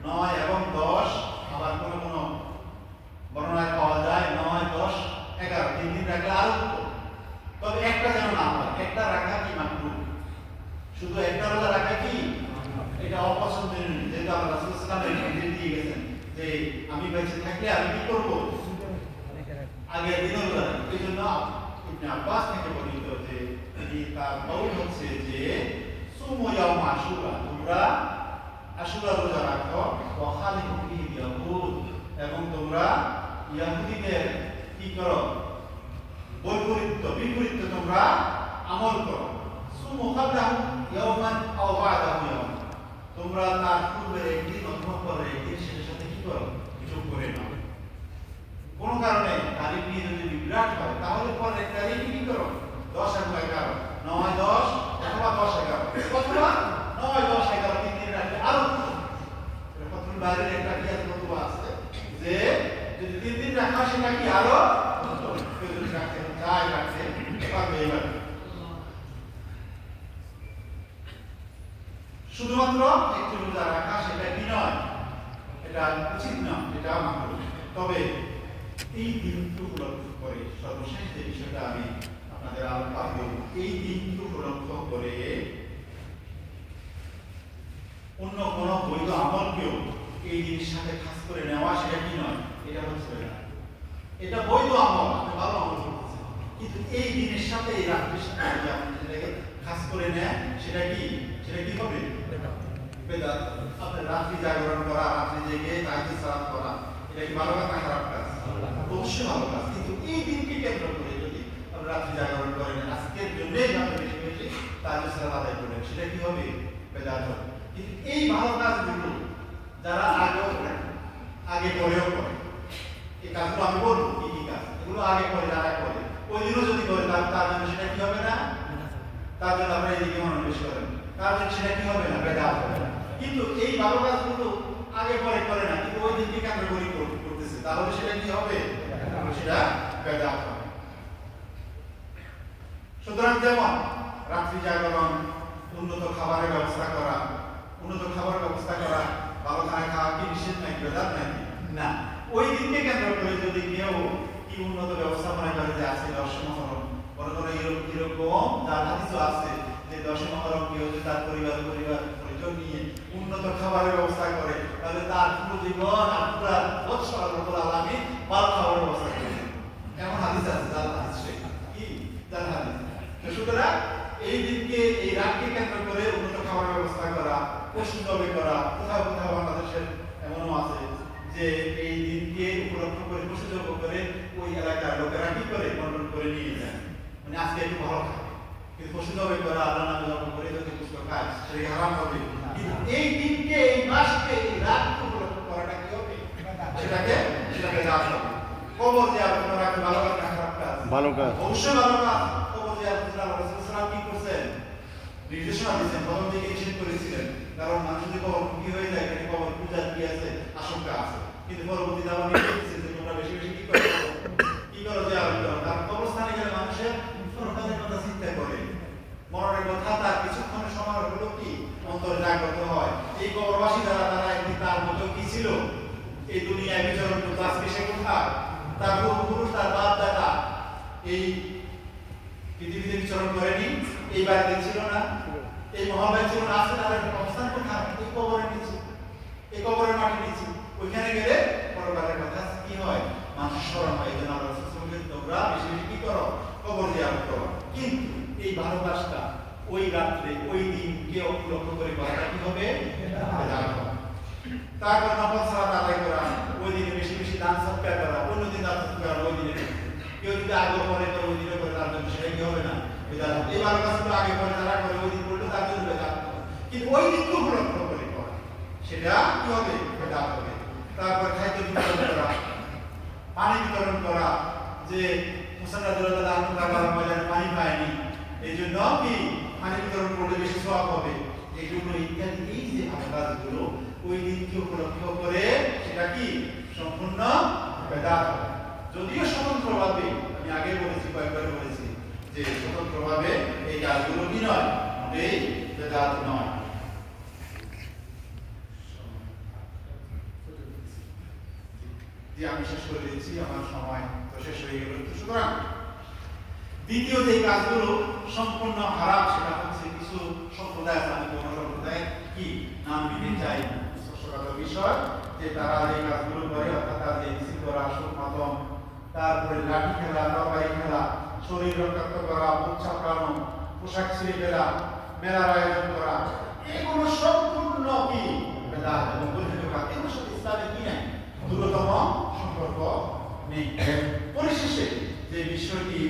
9 এবং 10, আবার কোন কোন বর্ণনায় পাওয়া যায় 9, 10, 11 তিন দিন রাখলে আরো উত্তম। তবে একটা যেন না হয়, একটা রাখা কি মাকরুহ, শুধু একটা রোজা রাখা কি এটা অপছন্দের, যেটা আল্লাহ রাসূল সাল্লাল্লাহু আলাইহি ওয়াসাল্লাম নির্দেশ দিয়ে গেছেন যে আমি বেঁচে থাকলে আমি কি করব, আগে দিন রোজা রাখব। এই জন্য ইবনে আব্বাস থেকে বর্ণিত যে তার কওল হচ্ছে যে সুমু ইয়াউম আশুরা, তোমরা আশুরা রোজা রাখো, ওয়া খালিফু ফিহি ইয়াহুদ, এবং তোমরা ইহুদিদের কি করো, বিপরীত তোমরা আমল করো। সুমু ক্বাবলাহু ইয়াওমান আও বা'দাহু ইয়াওমান, তোমরা তার পূর্বে একদিন অথবা পরে একদিন সেটার সাথে কি করো, যোগ করে নাও। কোন কারণে তারিখ নিয়ে যদি বিভ্রাট হয় তাহলে পরের তারিখ কি করো, 10 এবং 11, 9, 10 অথবা 10, 11 অথবা 9, 10, 11 তিন দিন রাখলে আরো প্রথম বাইরের একটা কি আছে যে যদি তিন দিন রাখা সেটা কি আরো রাখতে চাই রাখতে পারবে। এবার শুধুমাত্র একটু রোজা রাখা সেটা কি নয়, এটা উচিত নয়, এটা মাকরুহ। তবে এই দিনটি উপলক্ষ করে সর্বশেষ যে বিষয়টা আমি আপনাদের আলোচনা করব, এই দিনটি উপলক্ষ করে অন্য কোনো বৈধ আমলকেও এই দিনের সাথে খাস করে নেওয়া সেটা কি নয়, এটা হচ্ছে না, এটা বৈধ আমল, আপনি ভালো আমল করতেছেন, কিন্তু এই দিনের সাথে এই রাত্রির সাথে যদি আপনি যেটাকে খাস করে নেন সেটা কি হবে, বেদাত। আপনি রাত্রি জাগরণ করা, রাত্রি জেগে তাহাজ্জুদ সালাত করা, এটা কি ভালো কাজ না খারাপ কাজ? অবশ্যই ভালো কাজ। কিন্তু এই দিনকে কেন্দ্র করে যদি আপনি রাত্রি জাগরণ করেন, আজকের জন্যই আপনি বেশি বেশি তাহাজ্জুদ সালাত আদায় করবেন, সেটা কি হবে, বেদাত হবে। কিন্তু এই ভালো কাজগুলো যারা আগে পরেও করে, এই কাজগুলো আমি বলবো কি কি কাজ, এগুলো আগে পরে যারা করে ওই দিনও যদি করে তার জন্য সেটা কি হবে না, তার জন্য আমরা এইদিকে মনোনিবেশ করেন, তার জন্য সেটা কি হবে না, বেদাত হবে না। কিন্তু এই ভালো কাজগুলো আগে পরে করে না, কিন্তু ওই দিনকে কেন্দ্র করে করতেছে, তাহলে সেটা কি হবে, সেটা বেদাত হবে। সুতরাং যেমন রাত্রি জাগরণ, উন্নত খাবারের ব্যবস্থা করা, ভালো খানা খাওয়া কি নিষেধ নাকি, বেদাত নাকি? না। ওই দিনকে কেন্দ্র করে যদি কেউ কি উন্নত ব্যবস্থা মনে করে যে আজকে 10 মুহররম, বড় এরকম যার হাদিসও আছে যে 10 মুহররম কেউ যদি তার পরিবার পরিজন নিয়ে উন্নত খাবারের ব্যবস্থা করে, তাহলে তার পুরো জীবন আর পুরো বছর রব্বুল আলামিন ভালো খাবারের ব্যবস্থা করে। এমন হাদিস আছে, যার হাদিস কি যার হাদিস। সুতরাং এই দিনকে, এই রাতকে কেন্দ্র করে উন্নত খাবারের ব্যবস্থা করা, পশু জবে করা, কোথাও কোথাও বাংলাদেশের এমনও আছে যে এই দিনকে উপলক্ষ করে পশু জব করে ওই এলাকার লোকেরা কি করে বন্টন করে নিয়ে যায়, মানে আজকে একটু ভালো খাবে, কিন্তু পশু জবাই করা আল্লাহ নামে জবাই করে যদি পুষ্ট খায় সেটাকে হারাম হবে। কিন্তু এই দিনকে, এই মাসকে, এই রাতকে উপলক্ষ করাটা কি হবে? সেটাকে জানা হবে। কবর জিয়ারত করা কি ভালো কাজ না খারাপ কাজ? ভালো কাজ। অবশ্যই ভালো কাজ। কবর জিয়ারত করা রাসূল সাল্লাল্লাহু আলাইহি ওয়াসাল্লাম কি করছেন? নির্দেশনা দিয়েছেন, প্রথম থেকে নিষেধ করেছিলেন। কারণ মানুষ যদি কবর কি হয়ে যায়, এখানে কবর পূজার কি আছে, আশঙ্কা আছে। কিন্তু পরবর্তীতে আবার নিষেধ দিয়েছেন যে তোমরা বেশি বেশি কি করো জিয়ারত করো। কারণ কবরস্থানে গেলে মানুষের পরকালের কথা চিন্তা করে, মরণের কথা তার কিছুক্ষণের সময় হলো কি অন্তর জাগ্রত হয়। এই কবরবাসী যারা, তারা একদিন তার মতো কি ছিল, এই দুনিয়ায় বিচরণ করতো। আজকে সে কোথায়? তার পূর্বপুরুষ, তার বাপ দাদা এই পৃথিবীতে বিচরণ করেনি, এই বাড়িতে ছিল না, এই মহালয় ছিল না। আজকে তাদের অবস্থান কোথায়? এই কবরের নিচে, এই কবরের মাটির নিচে। ওইখানে গেলে পরকালের কথা কি হয়, মানুষ স্মরণ হয়। এই জন্য আমরা তোমরা বেশি বেশি কি করো, কবর জিয়ারত করো। কিন্তু এই ভালো কাজটা ওই রাত্রে, ওই দিনকে উপলক্ষ করে করাটা কি হবে? তারপর নফল সালাত আদায় করা, ওই দিনে বেশি বেশি দান সৎকার করা, অন্য দিন দান সৎকার করা, ওই দিনে কেউ যদি আগে পরে করে ওই দিনে করে, তার জন্য সেটা কি হবে না? এই ভালো কাজগুলো আগে পরে যারা করে ওই দিন করলে তার জন্য বেদাত হবে। কিন্তু ওই দিনকে উপলক্ষ করে করা, সেটা কি হবে? বেদাত হবে। তারপর খাদ্য বিতরণ করা, পানি বিতরণ করা, যে মুসা রাদিয়াল্লাহু আনহু কারবালার ময়দানে পানি পায়নি, এই জন্য কি পানি বিতরণ করলে বেশি সওয়াব হবে। এগুলো ইত্যাদি, এই যে কাজগুলো ওই দিনকে উপলক্ষ করে সেটা কি সম্পূর্ণ বেদাত হবে। যদিও স্বতন্ত্রভাবে, আমি আগে বলেছি, কয়েকবার বলেছি যে স্বতন্ত্রভাবে এই কাজগুলো কি নয়, মোটেই বেদাত নয়। আমি শেষ করে দিচ্ছি, আমার সময় তো শেষ হয়ে গেল। সুতরাং দ্বিতীয় যে কাজগুলো সম্পূর্ণ হারাম, সেটা হচ্ছে কিছু সম্প্রদায় আছে, আমি কোন সম্প্রদায় কি নাম দিতে চাই, স্পষ্টগত বিষয়, যে তারা এই কাজগুলো করে, অর্থাৎ তাদের মিছিল করা, সুখ মাতম, তারপরে লাঠি খেলা, তরবারি খেলা, শরীর রক্তাক্ত করা, বুক চাপড়ানো, পোশাক ছিঁড়ে ফেলা, মেলার আয়োজন করা, এগুলো সম্পূর্ণ কি বেদাত এবং বর্জিত কাজ। এগুলোর সাথে ইসলামের কি নাই, দূরতম সম্পর্ক নেই। পরিশেষে যে বিষয়টি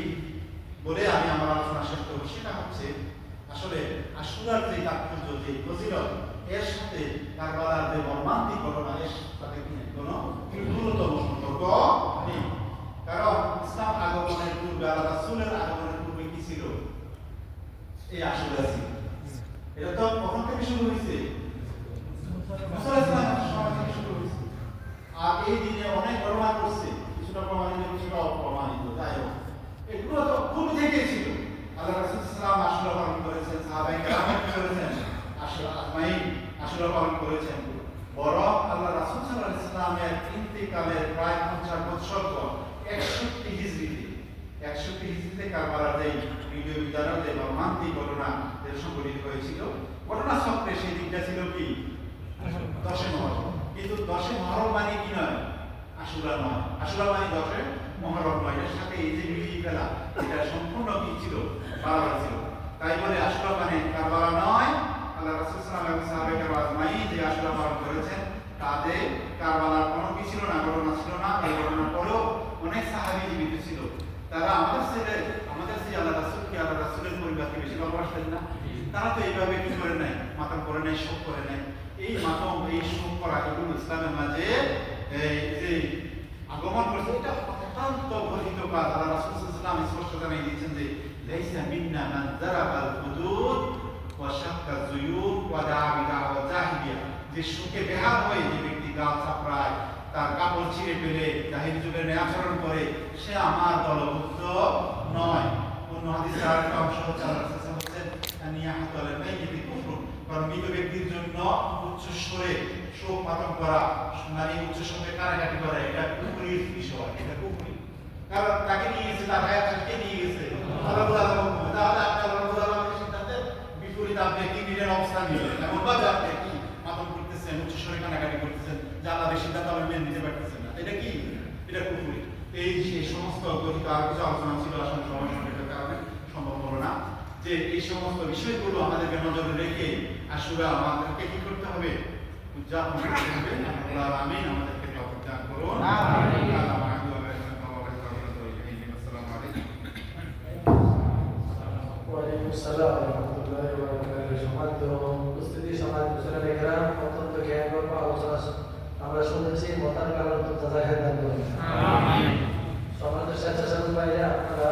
বলে আমি আমার আলোচনা শেষ করব, সেটা হচ্ছে আসলে আশুরার যে তাৎপর্য, যে ফজিলত, এর সাথে কারবালার যে মর্মান্তিক ঘটনা, এর সাথে কোনো দূরতম সম্পর্ক নেই। কারণ ইসলাম আগমনের পূর্বে, আল্লাহ রাসূলের আগমনের পূর্বে কি ছিল? এই আশুরা ছিল। এটা তো কখন থেকে শুরু হয়েছে? মুসা আলাইহিস সালামের সময় থেকে শুরু হয়েছে। আর এই দিনে অনেক ঘটনা করছে, কিছুটা প্রমাণিত, কিছুটা অপ্রমাণিত, যাই হোক এগুলো তো পূর্ব থেকেই ছিল। আল্লাহ রাসূল সাল্লাল্লাহু আলাইহি ওয়াসাল্লাম আশুরা পালন করেছেন, সাহাবায়ে কেরাম করেছেন, আশুরা আজমাইন আশুরা পালন করেছেন। বরং আল্লাহ রাসূল সাল্লাল্লাহু আলাইহি ওয়াসাল্লামের ইন্তেকালের প্রায় 50 বছর পর 61 হিজরিতে কারবালার যে বিজয় বিজয়ের যে মর্মান্তিক ঘটনা যে সংঘটিত হয়েছিল, ঘটনা চক্রে সেই দিনটা ছিল কি 10 মুহররম। কিন্তু 10 মুহররম মানে কি নয়, আশুরা নয়। আশুরা মানে 10 মুহররম নয়। এর সাথে এই যে মিলিয়ে ফেলা, এটা সম্পূর্ণ কি ছিল, বাড়াবাড়ি ছিল। তাই বলে আশুরা মানে কারবালা নয়। আল্লাহ রাসূল সাল্লাল্লাহু আলাইহি ওয়াসাল্লাম এবং সাহাবায়ে আজমাইন যে আশুরা পালন করেছেন, তাদের কারবালার কোনো কি ছিল না, ঘটনা ছিল না। এই ঘটনার পরেও অনেক সাহাবী জীবিত ছিল। তারা আমাদের যে আল্লাহ রাসূলকে, আল্লাহ রাসূলের পরিবারকে বেশি ভালোবাসতেন না। তারা তো এইভাবে কি করে নাই, মাতম করে নাই, শোক করে নাই। এই মাতম, এই শোক করা, এগুলো ইসলামের মাঝে যে আগমন করেছে, এটা অত্যন্ত বর্জিত কাজ। আল্লাহ রাসূল সাল্লাল্লাহু আলাইহি ওয়াসাল্লাম স্পষ্ট জানিয়ে দিয়েছেন যে লাইসা মিন্না মান যারাবাল হুদুদ ওয়া শাক্কা যুয়ুব ওয়া দা'a বিদা'ওয়া জাহিলিয়া। যে শোকে বেহাল হয়ে যে ব্যক্তি গাল চাপড়ায়, তার কাপড় ছিঁড়ে ফেলে, জাহিলি যুগের ন্যায় আচরণ করে, সে আমার দলভুক্ত নয়। অন্য হাদিসের আরেকটা অংশ হচ্ছে আল্লাহ রাসূল সাল্লাল্লাহু আলাইহি ওয়াসাল্লাম আনিয়াহাতুল মাইয়িতি কুফরুন, কারণ মৃত ব্যক্তির জন্য উচ্চ স্বরে শোক পালন করা, মানে উচ্চ স্বরে কান্নাকাটি করা, এটা কুফরির বিষয়, এটা কুফরি। কারণ তাকে নিয়ে গেছে, তার হায়াতকে নিয়ে গেছে আল্লাহ রাব্বুল আলামিন। তাহলে আপনি আল্লাহ রাব্বুল আলামিনের সিদ্ধান্তের বিপরীত আপনি কি নিজের অবস্থান নিলেন, এমন ভাবে আপনি কি মাতম করতেছেন, উচ্চ স্বরে কান্নাকাটি করতেছেন, যে আল্লাহর সিদ্ধান্ত আপনি মেনে নিতে পারতেছেন না, এটা কি? এটা কুফরি। এই সমস্ত গঠিত আর কিছু আলোচনা ছিল, আসলে সময় সংকটের কারণে সম্ভব হলো না। যে এই সমস্ত বিষয়গুলো আমাদেরকে নজরে রেখে আশুরা আমাদেরকে কি করতে হবে, উদযাপন করতে হবে। আল্লাহ আমিন, আমাদেরকে তৌফিক দান করুন। আল্লাহ আসসালামু আলাইকুম। আসসালামু আলাইকুম ওয়া রাহমাতুল্লাহি ওয়া বারাকাতুহু। সম্মানিত উপস্থিতি, সম্মানিত ছেলেমেয়েরা, অত্যন্ত জ্ঞানগর্ভ আলোচনা আমরা শুনেছি। মতার কারণ তো তাজা খেদান করুন। সম্মানিত স্বেচ্ছাসেবক ভাইরা, আপনারা